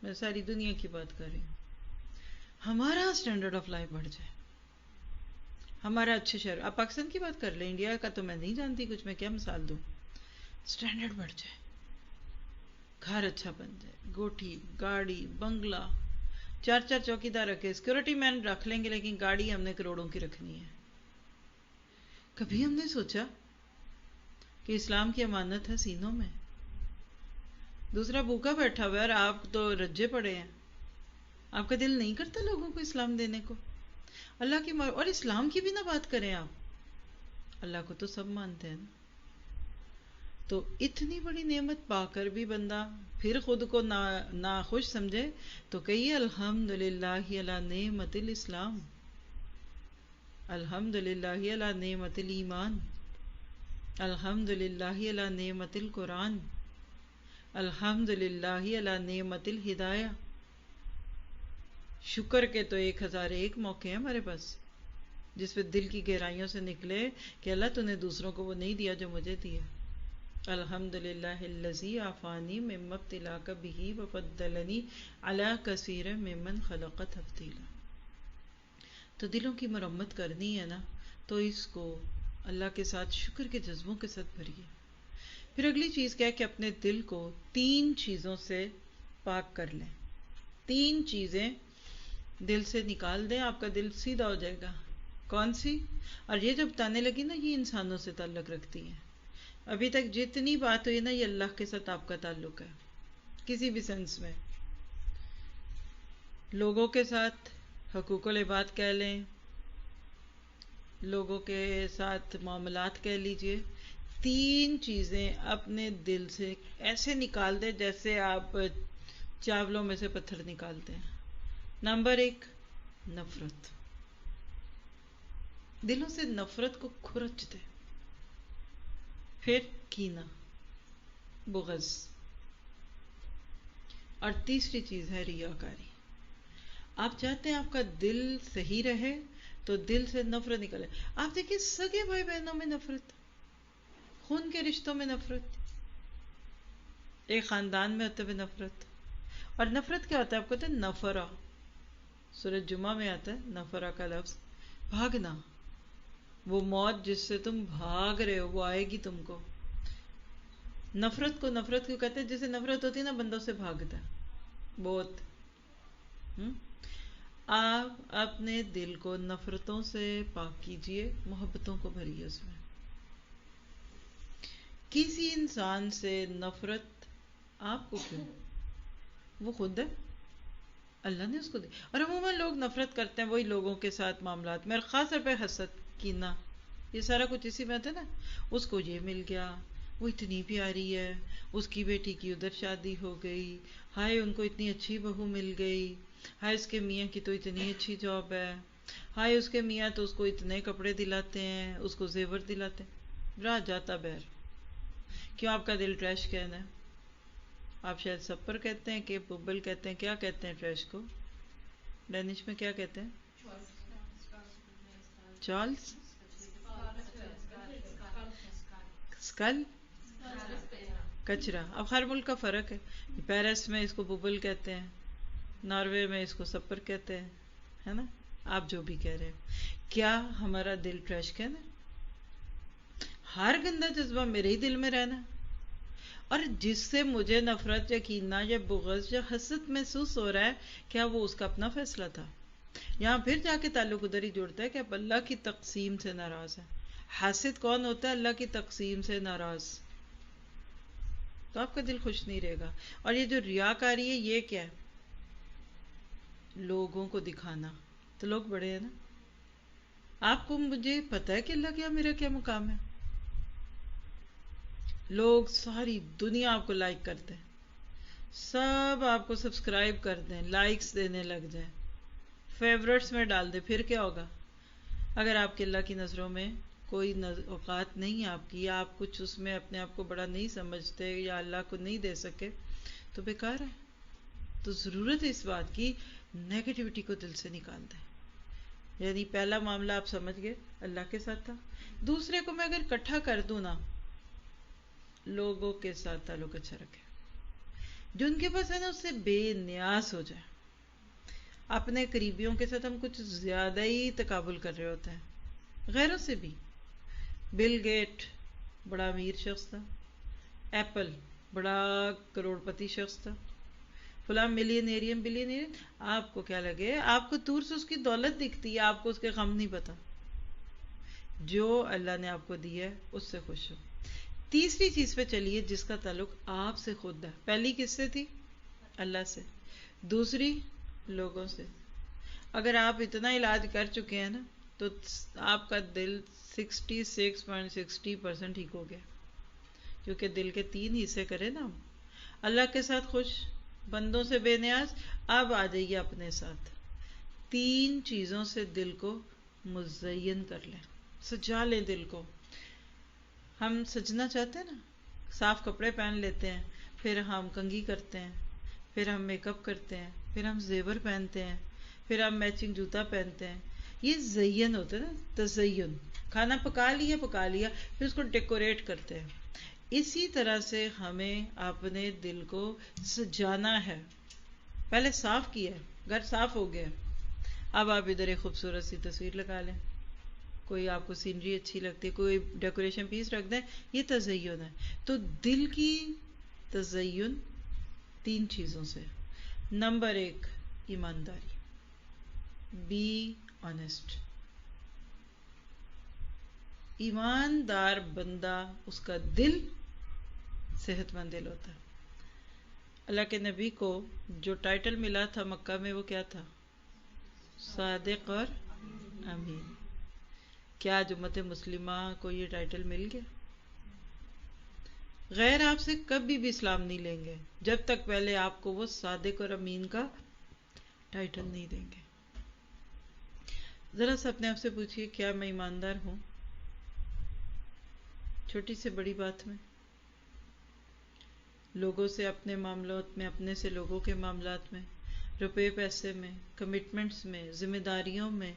میں ساری دنیا کی بات کر رہی ہوں. ہمارا اسٹینڈرڈ آف لائف بڑھ جائے، ہمارا اچھے شہر. آپ پاکستان کی بات کر لیں، انڈیا کا تو میں نہیں جانتی کچھ، میں کیا مثال دوں. اسٹینڈرڈ بڑھ جائے، گھر اچھا بن جائے، کوٹھی، گاڑی، بنگلہ، 4 چوکیدار رکھے، سیکورٹی مین رکھ لیں گے لیکن گاڑی ہم نے کروڑوں کی رکھنی ہے. کبھی ہم نے سوچا کہ اسلام کی امانت ہے سینوں میں. دوسرا بھوکا بیٹھا ہوا ہے اور آپ تو رجے پڑے ہیں. آپ کا دل نہیں کرتا لوگوں کو اسلام دینے کو؟ اللہ کی اور اسلام کی بھی نہ بات کریں آپ. اللہ کو تو سب مانتے ہیں نا. تو اتنی بڑی نعمت پا کر بھی بندہ پھر خود کو ناخوش سمجھے تو کہیے الحمدللہ علی نعمت الاسلام، الحمدللہ علی نعمت الایمان. الحمدللہ علی نعمت القرآن، الحمدللہ علی نعمت الہدایہ. شکر کے تو 1001 موقع ہیں ہمارے پاس جس پہ دل کی گہرائیوں سے نکلے کہ اللہ تو نے دوسروں کو وہ نہیں دیا جو مجھے دیا. الحمدللہ الذی عافانی مما ابتلاک بہ وفضلنی علی کثیر ممن خلق تفضیلا. تو دلوں کی مرمت کرنی ہے نا، تو اس کو اللہ کے ساتھ شکر کے جذبوں کے ساتھ بھریے. پھر اگلی چیز کیا ہے کہ اپنے دل کو 3 چیزوں سے پاک کر لیں. 3 چیزیں دل سے نکال دیں، آپ کا دل سیدھا ہو جائے گا. کون سی؟ اور یہ جو بتانے لگی نا، یہ انسانوں سے تعلق رکھتی ہیں. ابھی تک جتنی بات ہوئی نا، یہ اللہ کے ساتھ آپ کا تعلق ہے کسی بھی سینس میں. لوگوں کے ساتھ حقوق العباد کہہ لیں، لوگوں کے ساتھ معاملات کہہ لیجئے. 3 چیزیں اپنے دل سے ایسے نکال دیں جیسے آپ چاولوں میں سے پتھر نکالتے ہیں. نمبر 1، نفرت. دلوں سے نفرت کو کھرچ دیں. پھر کینہ، بغض. اور تیسری چیز ہے ریاکاری. آپ چاہتے ہیں آپ کا دل صحیح رہے تو دل سے نفرت نکلے. آپ دیکھیں سگے بھائی بہنوں میں نفرت، خون کے رشتوں میں نفرت، ایک خاندان میں ہوتے ہوئے نفرت. اور نفرت کیا ہوتا ہے آپ کو پتہ ہے؟ نفرہ. سورۃ جمعہ میں آتا ہے نفرہ کا لفظ، بھاگنا. وہ موت جس سے تم بھاگ رہے ہو وہ آئے گی تم کو. نفرت کو نفرت کیوں کہتے ہیں؟ جسے نفرت ہوتی ہے نا بندوں سے بھاگتا ہے بہت. آپ اپنے دل کو نفرتوں سے پاک کیجئے، محبتوں کو بھریے اس میں. کسی انسان سے نفرت آپ کو کیوں؟ وہ خود ہے، اللہ نے اس کو دی. اور عموماً لوگ نفرت کرتے ہیں وہی لوگوں کے ساتھ معاملات میں، اور خاص طور پہ حسد، کینہ، یہ سارا کچھ اسی میں آتا ہے نا. اس کو یہ مل گیا، وہ اتنی پیاری ہے، اس کی بیٹی کی ادھر شادی ہو گئی، ہائے ان کو اتنی اچھی بہو مل گئی، ہائے اس کے میاں کی تو اتنی اچھی جاب ہے، ہائے اس کے میاں تو اس کو اتنے کپڑے دلاتے ہیں، اس کو زیور دلاتے ہیں. رہ جاتا بہر. کیوں آپ کا دل ٹریش کہنا ہے؟ آپ شاید سپر کہتے ہیں کہ ببل کہتے ہیں، کیا کہتے ہیں ٹریش کو ڈینش میں؟ کیا کہتے ہیں؟ چارلز اسکل، کچرا. اب ہر ملک کا فرق ہے. پیرس میں اس کو ببل کہتے ہیں، ناروے میں اس کو سپر کہتے ہیں، ہے نا؟ آپ جو بھی کہہ رہے ہیں. کیا ہمارا دل ٹریش کہنا ہے؟ ہر گندا جذبہ میرے ہی دل میں رہنا ہے؟ اور جس سے مجھے نفرت یا کینہ یا بغض یا حسد محسوس ہو رہا ہے، کیا وہ اس کا اپنا فیصلہ تھا؟ یہاں پھر جا کے تعلق ادھر ہی جڑتا ہے کہ اب اللہ کی تقسیم سے ناراض ہے. حاسد کون ہوتا ہے؟ اللہ کی تقسیم سے ناراض. تو آپ کا دل خوش نہیں رہے گا. اور یہ جو ریاکاری ہے یہ کیا ہے؟ لوگوں کو دکھانا. تو لوگ بڑے ہیں نا. آپ کو مجھے پتا ہے کہ اللہ کیا میرا کیا مقام ہے. لوگ ساری دنیا آپ کو لائک کرتے ہیں، سب آپ کو سبسکرائب کر دیں، لائکس دینے لگ جائیں، فیورٹس میں ڈال دیں. پھر کیا ہوگا؟ اگر آپ کے اللہ کی نظروں میں کوئی اوقات نہیں ہے آپ کی، یا آپ کچھ اس میں اپنے آپ کو بڑا نہیں سمجھتے یا اللہ کو نہیں دے سکے، تو بیکار ہے. تو ضرورت ہے اس بات کی نیگیٹیوٹی کو دل سے نکال دیں. یعنی پہلا معاملہ آپ سمجھ گئے اللہ کے ساتھ تھا. دوسرے کو میں اگر اکٹھا کر دوں نا، لوگوں کے ساتھ تعلق اچھا رکھے، جو ان کے پاس ہے نا اس سے بے نیاز ہو جائے. اپنے قریبیوں کے ساتھ ہم کچھ زیادہ ہی تقابل کر رہے ہوتے ہیں، غیروں سے بھی. بل گیٹ بڑا امیر شخص تھا، ایپل بڑا کروڑ پتی شخص تھا، فلاں ملینیرین بلینیرین. آپ کو کیا لگے؟ آپ کو دور سے اس کی دولت دکھتی ہے، آپ کو اس کے غم نہیں پتا. جو اللہ نے آپ کو دیا ہے اس سے خوش ہو. تیسری چیز پہ چلیے جس کا تعلق آپ سے خود ہے. پہلی کس سے تھی؟ اللہ سے. دوسری لوگوں سے. اگر آپ اتنا علاج کر چکے ہیں نا تو آپ کا دل 66.60% ٹھیک ہو گیا. کیونکہ دل کے 3 حصے کرے نا ہم. اللہ کے ساتھ خوش، بندوں سے بے نیاز. اب آ جائیے اپنے ساتھ. 3 چیزوں سے دل کو مزین کر لیں، سجا لیں دل کو. ہم سجنا چاہتے ہیں نا، صاف کپڑے پہن لیتے ہیں، پھر ہم کنگھی کرتے ہیں، پھر ہم میک اپ کرتے ہیں، پھر ہم زیور پہنتے ہیں، پھر ہم میچنگ جوتا پہنتے ہیں. یہ زین ہوتا ہے نا، تزین. کھانا پکا لیا پھر اس کو ڈیکوریٹ کرتے ہیں. اسی طرح سے ہمیں اپنے دل کو سجانا ہے. پہلے صاف کیا ہے، گھر صاف ہو گیا، اب آپ ادھر ایک خوبصورت سی تصویر لگا لیں، کوئی آپ کو سینری اچھی لگتی ہے، کوئی ڈیکوریشن پیس رکھ دیں، یہ تزین ہے. تو دل کی تزین 3 چیزوں سے. نمبر 1 ایمانداری، بی آنیسٹ. ایماندار بندہ، اس کا دل صحت مند دل ہوتا ہے. اللہ کے نبی کو جو ٹائٹل ملا تھا مکہ میں وہ کیا تھا؟ صادق اور امین. کیا آج امت مسلمہ کو یہ ٹائٹل مل گیا؟ غیر آپ سے کبھی بھی اسلام نہیں لیں گے جب تک پہلے آپ کو وہ صادق اور امین کا ٹائٹل نہیں دیں گے. ذرا سا اپنے آپ سے پوچھئے، کیا میں ایماندار ہوں؟ چھوٹی سے بڑی بات میں، لوگوں سے اپنے معاملات میں، اپنے سے لوگوں کے معاملات میں، روپے پیسے میں، کمٹمنٹس میں، ذمہ داریوں میں،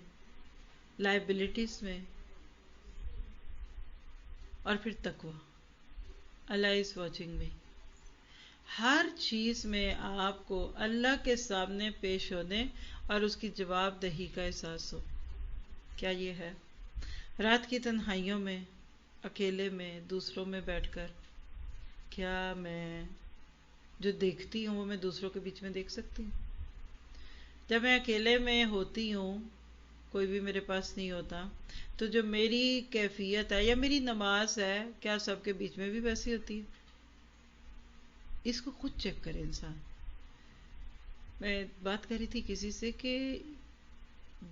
لائبلٹیز میں، اور پھر تقوی. اللہ از واچنگ می. ہر چیز میں آپ کو اللہ کے سامنے پیش ہونے اور اس کی جواب دہی کا احساس ہو. کیا یہ ہے؟ رات کی تنہائیوں میں، اکیلے میں، دوسروں میں بیٹھ کر، کیا میں جو دیکھتی ہوں وہ میں دوسروں کے بیچ میں دیکھ سکتی ہوں؟ جب میں اکیلے میں ہوتی ہوں، کوئی بھی میرے پاس نہیں ہوتا، تو جو میری کیفیت ہے یا میری نماز ہے، کیا سب کے بیچ میں بھی ویسی ہوتی ہے؟ اس کو خود چیک کرے انسان. میں بات کر رہی تھی کسی سے کہ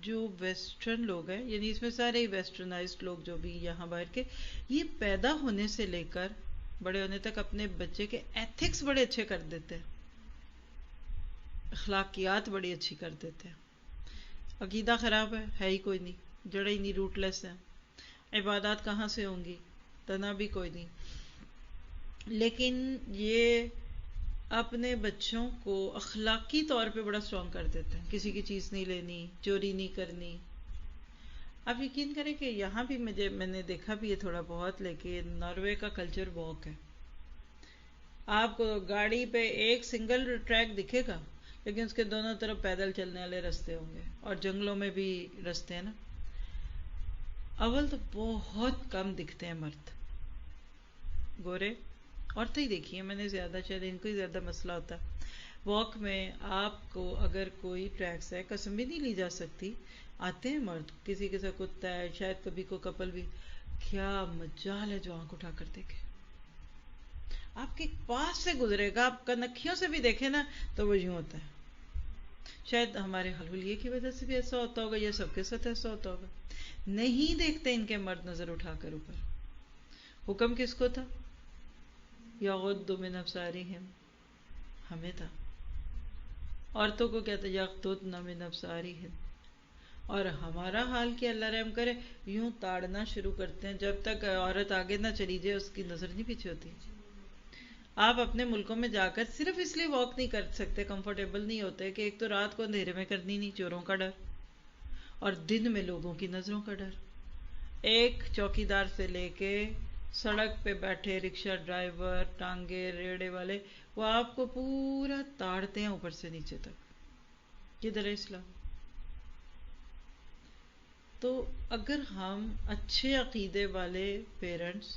جو ویسٹرن لوگ ہیں، یعنی اس میں سارے ویسٹرنائزڈ لوگ جو بھی یہاں باہر کے، یہ پیدا ہونے سے لے کر بڑے ہونے تک اپنے بچے کے ایتھکس بڑے اچھے کر دیتے ہیں، اخلاقیات بڑی اچھی کر دیتے ہیں. عقیدہ خراب ہے ہی کوئی نہیں، جڑیں ہی نہیں، روٹ لیس ہیں. عبادات کہاں سے ہوں گی؟ تنا بھی کوئی نہیں. لیکن یہ اپنے بچوں کو اخلاقی طور پہ بڑا اسٹرانگ کر دیتے ہیں. کسی کی چیز نہیں لینی، چوری نہیں کرنی. آپ یقین کریں کہ یہاں بھی میں نے دیکھا بھی ہے تھوڑا بہت، لیکن ناروے کا کلچر واک ہے. آپ کو گاڑی پہ ایک سنگل ٹریک دکھے گا، لیکن اس کے دونوں طرف پیدل چلنے والے رستے ہوں گے، اور جنگلوں میں بھی رستے ہیں نا. اول تو بہت کم دکھتے ہیں مرد، گورے. عورتیں ہی دیکھی ہیں میں نے زیادہ، شاید ان کو ہی زیادہ مسئلہ ہوتا. واک میں آپ کو اگر کوئی ٹریکس ہے، قسم بھی نہیں لی جا سکتی، آتے ہیں مرد، کسی کے ساتھ کتا ہے، شاید کبھی کو کپل بھی، کیا مجال ہے جو آنکھ اٹھا کر دیکھے. آپ کے پاس سے گزرے گا، آپ کنکھیوں سے بھی دیکھے نا تو وہ یوں ہوتا ہے. شاید ہمارے حلولیے کی وجہ سے بھی ایسا ہوتا ہوگا، یا سب کے ساتھ ایسا ہوتا ہوگا. نہیں دیکھتے ان کے مرد نظر اٹھا کر اوپر. حکم کس کو تھا؟ یغضوا من ابصارہم، ہمیں تھا. عورتوں کو کہتے یغضضن من ابصارہن. اور ہمارا حال کیا، اللہ رحم کرے، یوں تاڑنا شروع کرتے ہیں. جب تک عورت آگے نہ چلی جائے اس کی نظر نہیں پیچھے ہوتی. آپ اپنے ملکوں میں جا کر صرف اس لیے واک نہیں کر سکتے، کمفرٹیبل نہیں ہوتے، کہ ایک تو رات کو اندھیرے میں کرنی نہیں، چوروں کا ڈر، اور دن میں لوگوں کی نظروں کا ڈر. ایک چوکی دار سے لے کے سڑک پہ بیٹھے رکشہ ڈرائیور، ٹانگے، ریڑے والے، وہ آپ کو پورا تاڑتے ہیں اوپر سے نیچے تک. کدھر ہے اسلام؟ تو اگر ہم اچھے عقیدے والے پیرنٹس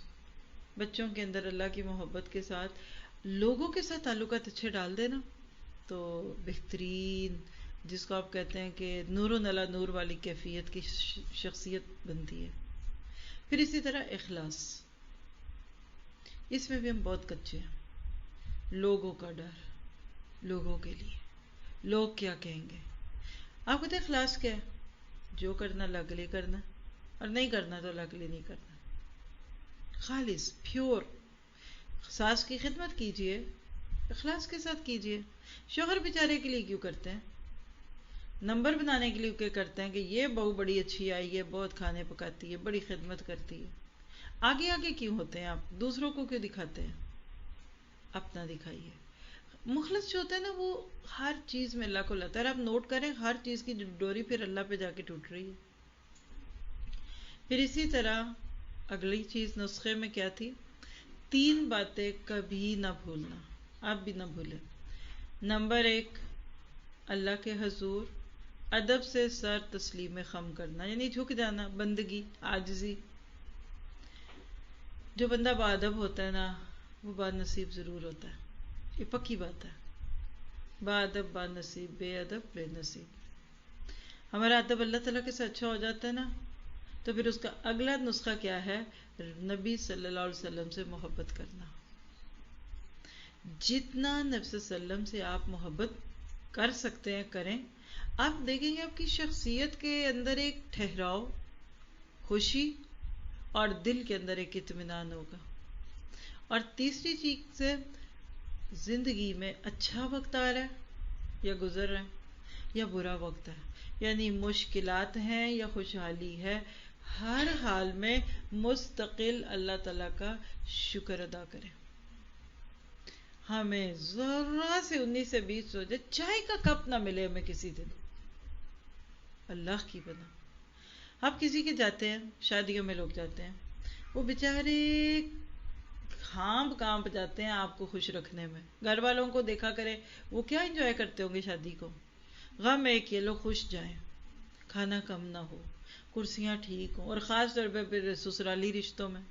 بچوں کے اندر اللہ کی محبت کے ساتھ لوگوں کے ساتھ تعلقات اچھے ڈال دینا، تو بہترین، جس کو آپ کہتے ہیں کہ نور علی نور والی کیفیت کی شخصیت بنتی ہے. پھر اسی طرح اخلاص، اس میں بھی ہم بہت کچے ہیں. لوگوں کا ڈر، لوگوں کے لیے، لوگ کیا کہیں گے. آپ کہتے ہیں اخلاص کیا ہے؟ جو کرنا اللہ کے لیے کرنا، اور نہیں کرنا تو اللہ کے لیے نہیں کرنا. خالص، پیور. ساس کی خدمت کیجئے، اخلاص کے ساتھ کیجئے. شوہر بیچارے کے لیے کیوں کرتے ہیں؟ نمبر بنانے کے لیے کیا کرتے ہیں کہ یہ بہو بڑی اچھی آئی ہے، بہت کھانے پکاتی ہے، بڑی خدمت کرتی ہے. آگے آگے کیوں ہوتے ہیں آپ؟ دوسروں کو کیوں دکھاتے ہیں؟ اپنا دکھائیے. مخلص جو ہوتا ہے نا وہ ہر چیز میں اللہ کو لاتا ہے. اور آپ نوٹ کریں ہر چیز کی ڈوری پھر اللہ پہ جا کے ٹوٹ رہی ہے. پھر اسی طرح اگلی چیز نسخے میں کیا تھی؟ 3 باتیں کبھی نہ بھولنا. آپ بھی نہ بھولیں. نمبر 1، اللہ کے حضور ادب سے سر تسلیم خم کرنا، یعنی جھک جانا، بندگی، عاجزی. جو بندہ باادب ہوتا ہے نا وہ با نصیب ضرور ہوتا ہے، یہ پکی بات ہے. باادب با نصیب، بے ادب بے نصیب. ہمارا ادب اللہ تعالیٰ کے ساتھ اچھا ہو جاتا ہے نا تو پھر اس کا اگلا نسخہ کیا ہے؟ نبی صلی اللہ علیہ وسلم سے محبت کرنا. جتنا نبی صلی اللہ علیہ وسلم سے آپ محبت کر سکتے ہیں کریں. آپ دیکھیں گے آپ کی شخصیت کے اندر ایک ٹھہراؤ، خوشی، اور دل کے اندر ایک اطمینان ہوگا. اور تیسری چیز ہے زندگی میں اچھا وقت آ رہا ہے یا گزر رہا ہے یا برا وقت ہے، یعنی مشکلات ہیں یا خوشحالی ہے، ہر حال میں مستقل اللہ تعالیٰ کا شکر ادا کریں. ہمیں ذرا سے 19 سے 20 ہو جائے، چائے کا کپ نہ ملے ہمیں کسی دن، اللہ کی بنا. آپ کسی کے جاتے ہیں، شادیوں میں لوگ جاتے ہیں، وہ بیچارے کانپ جاتے ہیں آپ کو خوش رکھنے میں. گھر والوں کو دیکھا کرے وہ کیا انجوائے کرتے ہوں گے شادی کو. غم ایک یہ لوگ خوش جائیں، کھانا کم نہ ہو، کرسیاں ٹھیک ہوں. اور خاص طور پہ پھر سسرالی رشتوں میں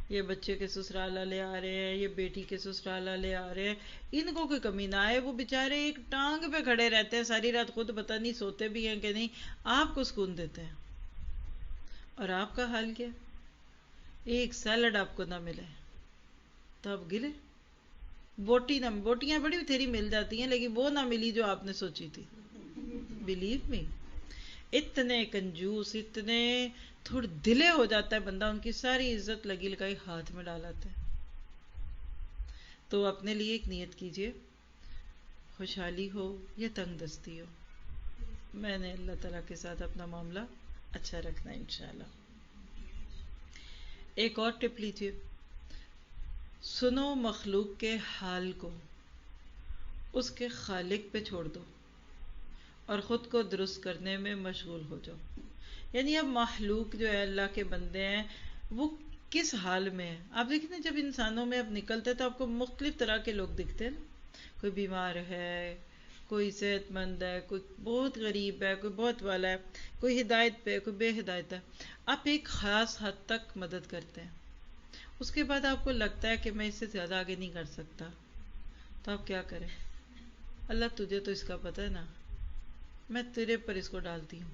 یہ بچے کے سسرال والے آ رہے ہیں، یہ بیٹی کے سسرال والے آ رہے ہیں، ان کو کوئی کمی نہ آئے. وہ بیچارے ایک ٹانگ پہ کھڑے رہتے ہیں ساری رات، خود پتہ نہیں سوتے بھی ہیں کہ نہیں، آپ کو سکون دیتے ہیں. اور آپ کا حال کیا؟ ایک سیلڈ آپ کو نہ ملے تو آپ گرے. بوٹیاں بڑی تھیری مل جاتی ہیں لیکن وہ نہ ملی جو آپ نے سوچی تھی. بلیو می، اتنے کنجوس، اتنے تھوڑے دلے ہو جاتا ہے بندہ، ان کی ساری عزت لگی لگائی ہاتھ میں ڈالاتے ہیں. تو اپنے لیے ایک نیت کیجئے، خوشحالی ہو یا تنگ دستی ہو، میں نے اللہ تعالیٰ کے ساتھ اپنا معاملہ اچھا رکھنا ہے انشاءاللہ. ایک اور ٹپ لیجئے، سنو مخلوق کے حال کو، اس کے خالق پہ چھوڑ دو اور خود کو درست کرنے میں مشغول ہو جاؤ. یعنی اب مخلوق جو ہے اللہ کے بندے ہیں وہ کس حال میں ہیں. آپ دیکھیں نا جب انسانوں میں اب نکلتے تو آپ کو مختلف طرح کے لوگ دکھتے ہیں نا. کوئی بیمار ہے، کوئی صحت مند ہے، کوئی بہت غریب ہے، کوئی بہت والا ہے، کوئی ہدایت پہ، کوئی بے ہدایت ہے. آپ ایک خاص حد تک مدد کرتے ہیں، اس کے بعد آپ کو لگتا ہے کہ میں اس سے زیادہ آگے نہیں کر سکتا، تو آپ کیا کریں؟ اللہ تجھے تو اس کا پتہ ہے نا، میں تیرے پر اس کو ڈالتی ہوں،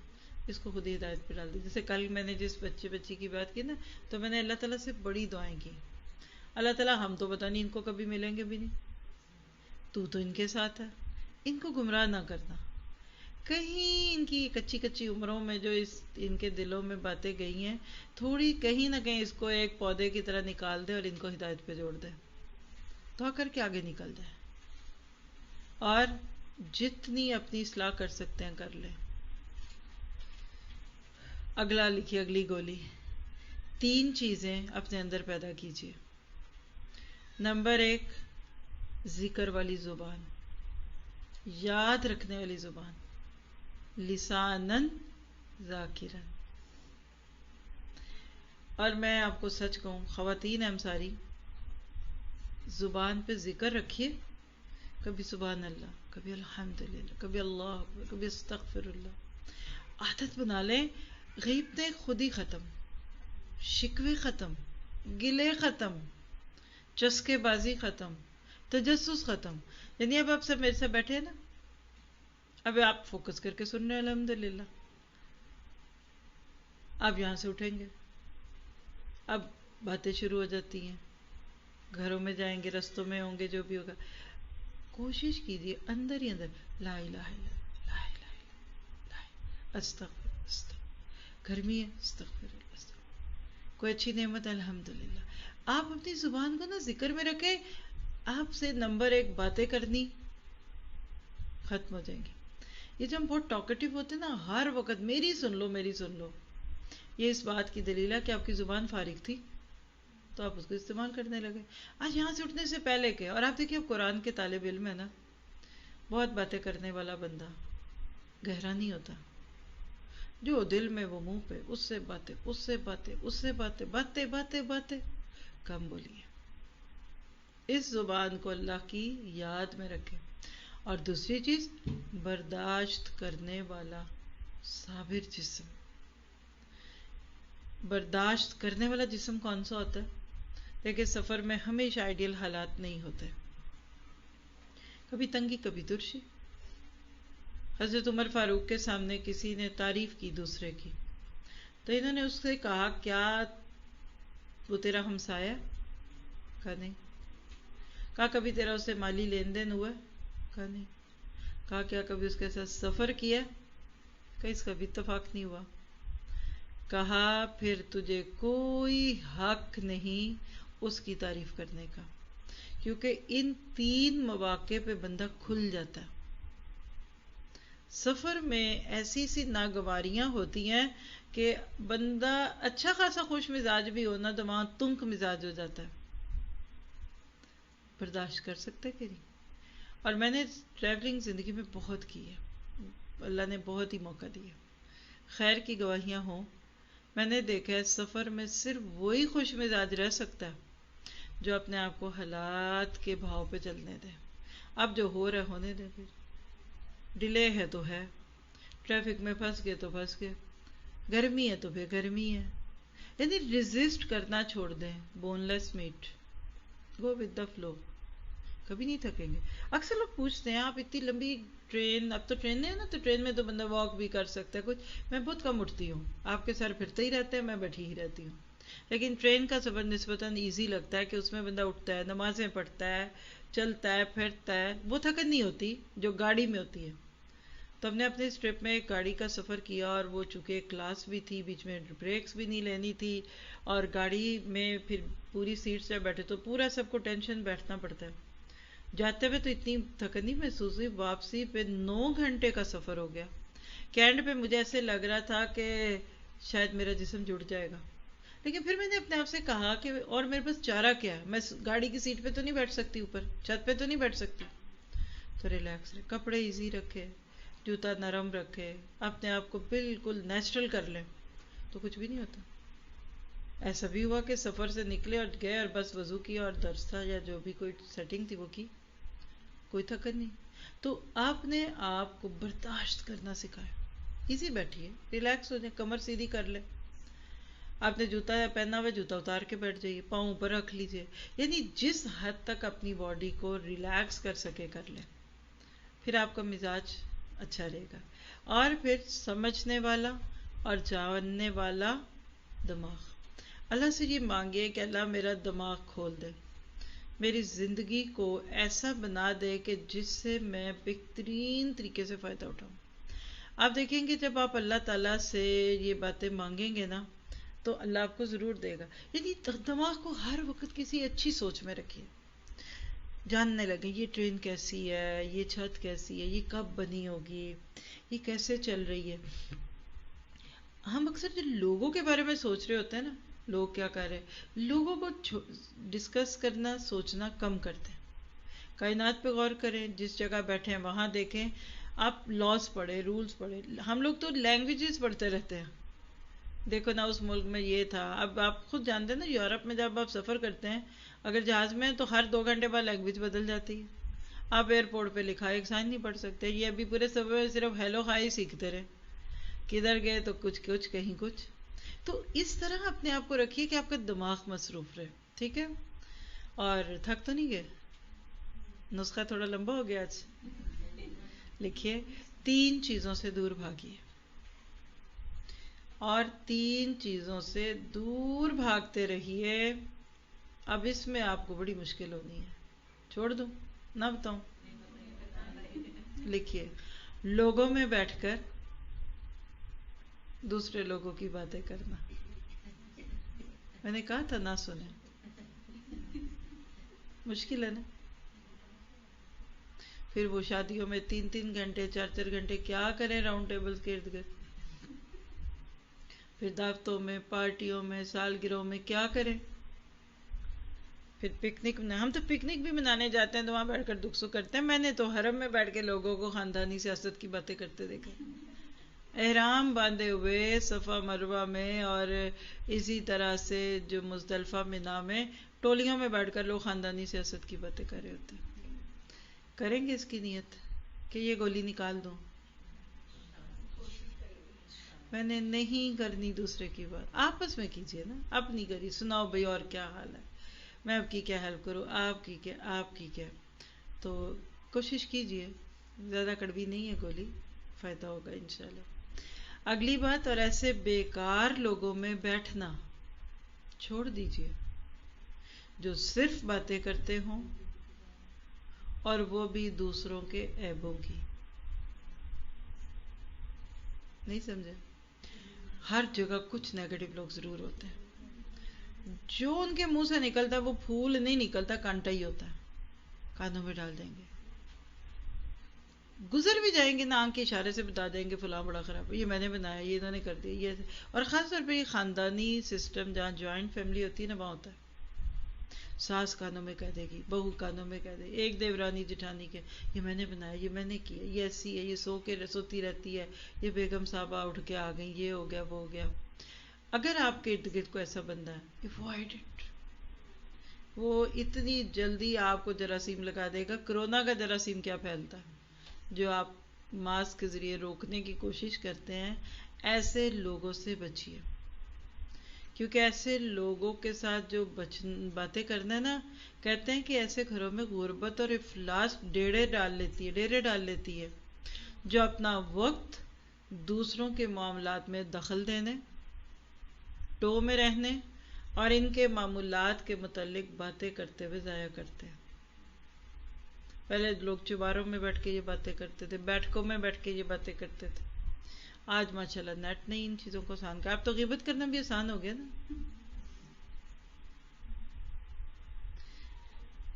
اس کو خود ہی ہدایت پہ ڈال دی. جیسے کل میں نے جس بچی کی بات کی نا، تو میں نے اللہ تعالیٰ سے بڑی دعائیں کی. اللہ تعالیٰ ہم تو پتہ نہیں ان کو کبھی ملیں گے بھی نہیں، تو ان کے ساتھ ہے، ان کو گمراہ نہ کرنا. کہیں ان کی کچی عمروں میں جو ان کے دلوں میں باتیں گئی ہیں، تھوڑی کہیں نہ کہیں اس کو ایک پودے کی طرح نکال دے اور ان کو ہدایت پہ جوڑ دے، دعا کر کے آگے نکل جائے. اور جتنی اپنی اصلاح کر سکتے ہیں کر لیں. اگلا لکھیے، اگلی گولی، 3 چیزیں اپنے اندر پیدا کیجیے. نمبر 1، ذکر والی زبان، یاد رکھنے والی زبان، لسانن ذاکرن. اور میں آپ کو سچ کہوں، خواتین ہم ساری زبان پہ ذکر رکھیے، کبھی سبحان اللہ، کبھی الحمدللہ، کبھی اللہ اکبر، کبھی استغفر اللہ. عادت بنا لیں، غیبتیں خود ہی ختم، شکوے ختم، گلے ختم، چسکے بازی ختم، تجسس ختم. یعنی اب آپ سب میرے ساتھ بیٹھے ہیں نا، اب آپ فوکس کر کے سن رہے ہیں الحمدللہ. آپ یہاں سے اٹھیں گے، اب باتیں شروع ہو جاتی ہیں، گھروں میں جائیں گے، رستوں میں ہوں گے، جو بھی ہوگا. کوشش کیجیے اندر ہی اندر لا الہ الا اللہ، لا الہ الا اللہ، لا الہ، استغفر، گرمی ہے استغفر اللہ، استغفر، کوئی اچھی نعمت ہے الحمدللہ. آپ اپنی زبان کو نا ذکر میں رکھیں. آپ سے نمبر 1 باتیں کرنی ختم ہو جائیں گی. یہ جو ہم بہت ٹاکٹیو ہوتے ہیں نا، ہر وقت میری سن لو، میری سن لو، یہ اس بات کی دلیل ہے کہ آپ کی زبان فارغ تھی. تو آپ اس کو استعمال کرنے لگے. آج یہاں سے اٹھنے سے پہلے کے، اور آپ دیکھیے اب قرآن کے طالب علم ہے نا، بہت باتیں کرنے والا بندہ گہرا نہیں ہوتا. جو دل میں وہ منہ پہ، اس سے باتیں، اس سے باتیں، اس سے باتیں، باتیں باتیں باتیں. کم بولیے. اس زبان کو اللہ کی یاد میں رکھے. اور دوسری چیز، برداشت کرنے والا صابر جسم. برداشت کرنے والا جسم کون سا ہوتا ہے؟ دیکھیں سفر میں ہمیشہ آئیڈیل حالات نہیں ہوتے. کبھی تنگی، کبھی ترشی. حضرت عمر فاروق کے سامنے کسی نے تعریف کی دوسرے کی، تو انہوں نے اس سے کہا کیا وہ تیرا ہمسایہ؟ کہا نہیں. کہا کبھی تیرا اس سے مالی لین دین ہوا؟ کہا نہیں. کہا کیا کبھی اس کے ساتھ سفر کیا؟ کہا اس کا بھی اتفاق نہیں ہوا. کہا پھر تجھے کوئی حق نہیں اس کی تعریف کرنے کا، کیونکہ ان 3 مواقع پہ بندہ کھل جاتا ہے. سفر میں ایسی سی ناگواریاں ہوتی ہیں کہ بندہ اچھا خاصا خوش مزاج بھی ہونا تو وہاں تنک مزاج ہو جاتا ہے. برداشت کر سکتے کہ نہیں؟ اور میں نے ٹریولنگ زندگی میں بہت کی ہے، اللہ نے بہت ہی موقع دیا. خیر کی گواہیاں ہوں، میں نے دیکھا ہے سفر میں صرف وہی خوش مزاج رہ سکتا ہے جو اپنے آپ کو حالات کے بھاؤ پہ چلنے دے. اب جو ہو رہا ہونے دے. پھر ڈیلے ہے تو ہے، ٹریفک میں پھنس گئے تو پھنس گئے، گرمی ہے تو پھر گرمی ہے. یعنی ریزسٹ کرنا چھوڑ دیں. Boneless meat, go with the flow. کبھی نہیں تھکیں گے. اکثر لوگ پوچھتے ہیں آپ اتنی لمبی ٹرین، اب تو ٹرین ہے نا، تو ٹرین میں تو بندہ واک بھی کر سکتا ہے کچھ. میں بہت کم اٹھتی ہوں، آپ کے سر پھرتے ہی رہتے ہیں، میں بیٹھی ہی رہتی ہوں. لیکن ٹرین کا سفر نسبتاً ایزی لگتا ہے کہ اس میں بندہ اٹھتا ہے، نمازیں پڑھتا ہے، چلتا ہے، پھرتا ہے. وہ تھکن نہیں ہوتی جو گاڑی میں ہوتی ہے. تو ہم نے اپنے اس ٹرپ میں ایک گاڑی کا سفر کیا، اور وہ چونکہ کلاس بھی تھی، بیچ میں بریکس بھی نہیں لینی تھی، اور گاڑی میں پھر پوری سیٹ سے بیٹھے تو پورا سب کو ٹینشن بیٹھنا پڑتا ہے. جاتے ہوئے تو اتنی تھکن نہیں محسوس ہوئی، واپسی پہ 9 گھنٹے کا سفر ہو گیا. کینڈ پہ مجھے ایسے لگ رہا تھا کہ شاید میرا جسم جڑ جائے گا. لیکن پھر میں نے اپنے آپ سے کہا کہ اور میرے پاس چارہ کیا ہے، میں گاڑی کی سیٹ پہ تو نہیں بیٹھ سکتی، اوپر چھت پہ تو نہیں بیٹھ سکتی. تو ریلیکس رہے، کپڑے ایزی رکھے، جوتا نرم رکھے، اپنے آپ کو بالکل نیچرل کر لیں تو کچھ بھی نہیں ہوتا. ایسا بھی ہوا کہ سفر سے نکلے اور گئے اور بس وضو کیا اور درس تھا یا جو بھی کوئی سیٹنگ تھی وہ کی، کوئی تھکن نہیں. تو آپ نے آپ کو برداشت کرنا سکھایا. ایزی بیٹھیے، ریلیکس ہو جائیں، کمر سیدھی کر لیں. آپ نے جوتا پہنا ہوا، جوتا اتار کے بیٹھ جائیے، پاؤں اوپر رکھ لیجیے. یعنی جس حد تک اپنی باڈی کو ریلیکس کر سکے کر لیں. پھر آپ کا مزاج اچھا رہے گا. اور پھر سمجھنے والا اور جاننے والا دماغ. اللہ سے یہ مانگے کہ اللہ میرا دماغ کھول دے، میری زندگی کو ایسا بنا دے کہ جس سے میں بہترین طریقے سے فائدہ اٹھاؤں. آپ دیکھیں گے جب آپ اللہ تعالیٰ سے یہ باتیں مانگیں گے نا تو اللہ آپ کو ضرور دے گا. یعنی دماغ کو ہر وقت کسی اچھی سوچ میں رکھیے. جاننے لگے یہ ٹرین کیسی ہے، یہ چھت کیسی ہے، یہ کب بنی ہوگی، یہ کیسے چل رہی ہے. ہم اکثر جو لوگوں کے بارے میں سوچ رہے ہوتے ہیں نا، لوگ کیا کر رہے ہیں، لوگوں کو ڈسکس کرنا، سوچنا کم کرتے ہیں. کائنات پہ غور کریں، جس جگہ بیٹھے ہیں وہاں دیکھیں. آپ لاز پڑھیں، رولز پڑھیں. ہم لوگ تو لینگویجز پڑھتے رہتے ہیں، دیکھو نا اس ملک میں یہ تھا. اب آپ خود جانتے ہیں نا یورپ میں جب آپ سفر کرتے ہیں اگر جہاز میں تو ہر 2 گھنٹے بعد لینگویج بدل جاتی ہے. آپ ایئرپورٹ پہ لکھا ایک سائن نہیں پڑھ سکتے. یہ ابھی پورے سفر میں صرف ہیلو ہائی سیکھتے رہے، کدھر گئے تو کچھ کہیں کچھ. تو اس طرح اپنے آپ کو رکھیے کہ آپ کا دماغ مصروف رہے. ٹھیک ہے؟ اور تھک تو نہیں گئے؟ نسخہ تھوڑا لمبا ہو گیا آج. لکھیے 3 چیزوں سے دور بھاگیے، اور 3 چیزوں سے دور بھاگتے رہیے. اب اس میں آپ کو بڑی مشکل ہونی ہے. چھوڑ دوں نہ بتاؤں؟ لکھیے لوگوں میں بیٹھ کر دوسرے لوگوں کی باتیں کرنا. میں نے کہا تھا نہ سنیں. مشکل ہے نا؟ پھر وہ شادیوں میں 3 گھنٹے 4 گھنٹے کیا کریں راؤنڈ ٹیبل کے ارد گرد. پھر دعوتوں میں، پارٹیوں میں، سالگرہوں میں کیا کریں. پھر پکنک ہم تو پکنک بھی منانے جاتے ہیں تو وہاں بیٹھ کر دکھ سکھ کرتے ہیں. میں نے تو حرم میں بیٹھ کے لوگوں کو خاندانی سیاست کی باتیں کرتے دیکھے، احرام باندھے ہوئے صفا مروہ میں، اور اسی طرح سے جو مزدلفہ منا میں ٹولیوں میں بیٹھ کر لوگ خاندانی سیاست کی باتیں کر رہے ہوتے ہیں. کریں گے اس کی نیت کہ یہ گولی نکال دوں؟ میں نے نہیں کرنی دوسرے کی بات، آپس میں کیجئے نا، اپنی کری سناؤ بھئی اور کیا حال ہے، میں آپ کی کیا ہیلپ کروں، آپ کی کیا. تو کوشش کیجئے، زیادہ کڑوی نہیں ہے گولی، فائدہ ہوگا انشاءاللہ. اگلی بات، اور ایسے بیکار لوگوں میں بیٹھنا چھوڑ دیجئے جو صرف باتیں کرتے ہوں اور وہ بھی دوسروں کے عیبوں کی. نہیں سمجھے؟ ہر جگہ کچھ نیگیٹو لوگ ضرور ہوتے ہیں. جو ان کے منہ سے نکلتا ہے وہ پھول نہیں نکلتا، کانٹا ہی ہوتا ہے، کانوں میں ڈال دیں گے. گزر بھی جائیں گے نا، آنکھ کے اشارے سے بتا دیں گے فلاں بڑا خراب ہے، یہ میں نے بنایا، یہ انہوں نے کر دیا، یہ. اور خاص طور پہ یہ خاندانی سسٹم جہاں جوائنٹ فیملی ہوتی ہے نا، وہاں ہوتا ہے. ساس کانوں میں کہہ دے گی، بہو کانوں میں کہہ دے، ایک دیورانی جٹھانی کے، یہ میں نے بنایا، یہ میں نے کیا، یہ ایسی ہے، یہ سوتی رہتی ہے، یہ بیگم صاحبہ اٹھ کے آ گئی، یہ ہو گیا وہ ہو گیا. اگر آپ کے ارد گرد کو ایسا بندہ ہے، اوائڈ اٹ. وہ اتنی جلدی آپ کو جراثیم لگا دے گا. کرونا کا جراثیم کیا پھیلتا ہے جو آپ ماسک کے ذریعے روکنے کی کوشش کرتے ہیں. ایسے لوگوں سے بچیے، کیونکہ ایسے لوگوں کے ساتھ جو باتیں کرنا ہے نا، کہتے ہیں کہ ایسے گھروں میں غربت اور افلاس ڈیرے ڈال لیتی ہے، جو اپنا وقت دوسروں کے معاملات میں دخل دینے، ٹو میں رہنے اور ان کے معمولات کے متعلق باتیں کرتے ہوئے ضائع کرتے ہیں. پہلے لوگ چوباروں میں بیٹھ کے یہ باتیں کرتے تھے، بیٹھکوں میں بیٹھ کے یہ باتیں کرتے تھے. آج ماشاءاللہ نیٹ نے ان چیزوں کو آسان کیا. اب تو غیبت کرنا بھی آسان ہو گیا نا.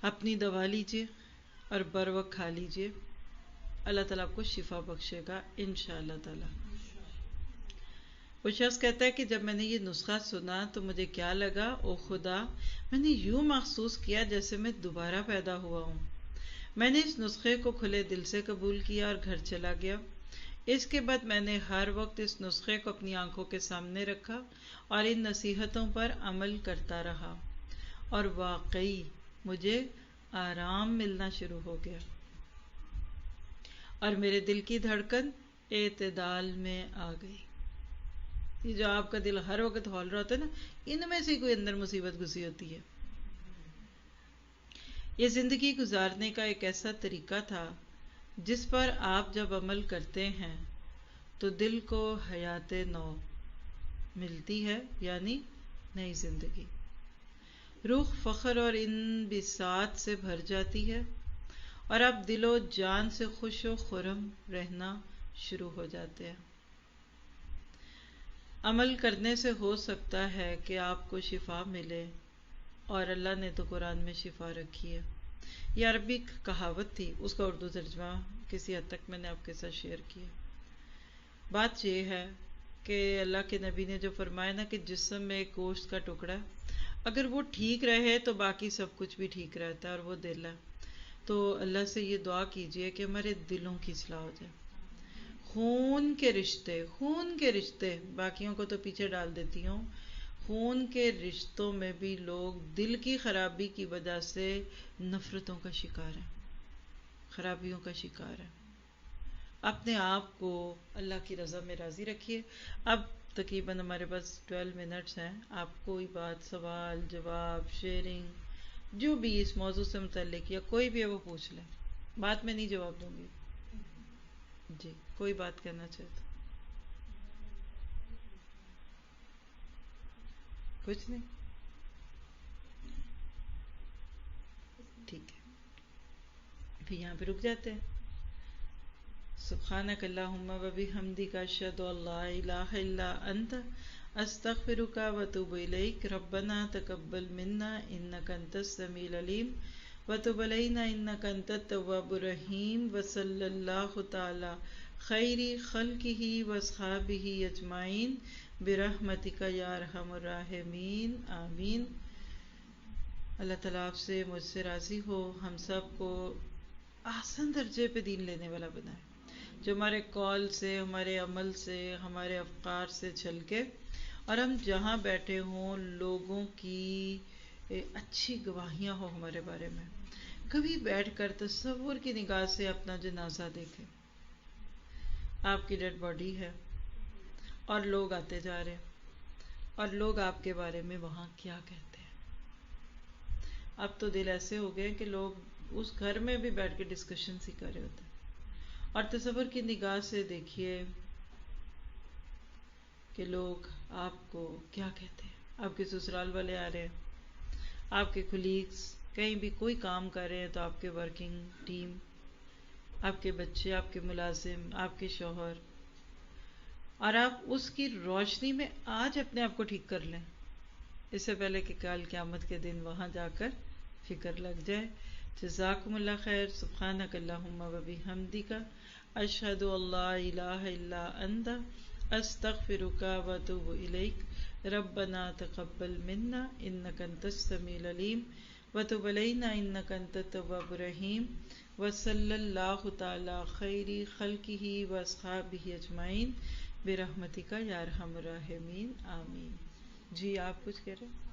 اپنی دوا لیجئے اور بر وقت کھا لیجئے، اللہ تعالیٰ آپ کو شفا بخشے گا انشاءاللہ تعالیٰ. وہ شخص کہتا ہے کہ جب میں نے یہ نسخہ سنا تو مجھے کیا لگا، او خدا، میں نے یوں محسوس کیا جیسے میں دوبارہ پیدا ہوا ہوں. میں نے اس نسخے کو کھلے دل سے قبول کیا اور گھر چلا گیا. اس کے بعد میں نے ہر وقت اس نسخے کو اپنی آنکھوں کے سامنے رکھا اور ان نصیحتوں پر عمل کرتا رہا، اور واقعی مجھے آرام ملنا شروع ہو گیا اور میرے دل کی دھڑکن اعتدال میں آ گئی. یہ جو آپ کا دل ہر وقت ہول رہا ہوتا ہے نا، ان میں سے کوئی اندر مصیبت گھسی ہوتی ہے. یہ زندگی گزارنے کا ایک ایسا طریقہ تھا جس پر آپ جب عمل کرتے ہیں تو دل کو حیات نو ملتی ہے، یعنی نئی زندگی. روح فخر اور انبساط سے بھر جاتی ہے اور آپ دل و جان سے خوش و خرم رہنا شروع ہو جاتے ہیں. عمل کرنے سے ہو سکتا ہے کہ آپ کو شفا ملے، اور اللہ نے تو قرآن میں شفا رکھی ہے. یہ عربی کہاوت تھی، اس کا اردو ترجمہ کسی حد تک میں نے آپ کے ساتھ شیئر کیا. بات یہ ہے کہ اللہ کے نبی نے جو فرمایا نا کہ جسم میں ایک گوشت کا ٹکڑا ہے، اگر وہ ٹھیک رہے تو باقی سب کچھ بھی ٹھیک رہتا ہے، اور وہ دل ہے. تو اللہ سے یہ دعا کیجئے کہ ہمارے دلوں کی اصلاح ہو جائے. خون کے رشتے باقیوں کو تو پیچھے ڈال دیتی ہوں، خون کے رشتوں میں بھی لوگ دل کی خرابی کی وجہ سے نفرتوں کا شکار ہیں، خرابیوں کا شکار ہیں. اپنے آپ کو اللہ کی رضا میں راضی رکھیے. اب تقریباً ہمارے پاس 12 منٹس ہیں. آپ کوئی بات، سوال، جواب، شیئرنگ، جو بھی اس موضوع سے متعلق یا کوئی بھی ہے وہ پوچھ لیں. بات میں نہیں جواب دوں گی. جی، کوئی بات کہنا چاہتا؟ کچھ نہیں؟ ٹھیک ہے، پھر یہاں پہ رک جاتے ہیں. سبحانک اللہم و بحمدک، اشہد ان لا الہ الا انت، استغفرک و اتوب الیک. ربنا تقبل منا انک انت السمیع العلیم وتب علینا انک انت التواب الرحیم. وصلی اللہ تعالی خیر خلقہ واصحابہ اجمعین برحمتک یا ارحم الراحمین. آمین. اللہ تعالیٰ آپ سے مجھ سے راضی ہو، ہم سب کو احسن درجے پہ دین لینے والا بنائے، جو ہمارے قول سے، ہمارے عمل سے، ہمارے افکار سے چل کے، اور ہم جہاں بیٹھے ہوں لوگوں کی اچھی گواہیاں ہو ہمارے بارے میں. کبھی بیٹھ کر تصور کی نگاہ سے اپنا جنازہ دیکھیں، آپ کی ڈیڈ باڈی ہے اور لوگ آتے جا رہے ہیں، اور لوگ آپ کے بارے میں وہاں کیا کہتے ہیں. اب تو دل ایسے ہو گئے کہ لوگ اس گھر میں بھی بیٹھ کے ڈسکشنز ہی کر رہے ہوتے ہیں. اور تصور کی نگاہ سے دیکھیے کہ لوگ آپ کو کیا کہتے ہیں. آپ کے سسرال والے آ رہے ہیں، آپ کے کولیگز کہیں بھی کوئی کام کر رہے ہیں تو آپ کے ورکنگ ٹیم، آپ کے بچے، آپ کے ملازم، آپ کے شوہر، اور آپ اس کی روشنی میں آج اپنے آپ کو ٹھیک کر لیں، اس سے پہلے کہ کل قیامت کے دن وہاں جا کر فکر لگ جائے. جزاکم اللہ خیر. سبحانک اللہم و بحمدک، اشہد ان لا الہ الا انت، استغفرک و اتوب الیک. ربنا تقبل منا انک انت السمیع العلیم وتب علینا انک انت التواب الرحیم. وصلی اللہ تعالی خیر خلقہ واصحابہ اجمعین برحمتک یا ارحم الراحمین. آمین. جی آپ کچھ کہہ رہے ہیں؟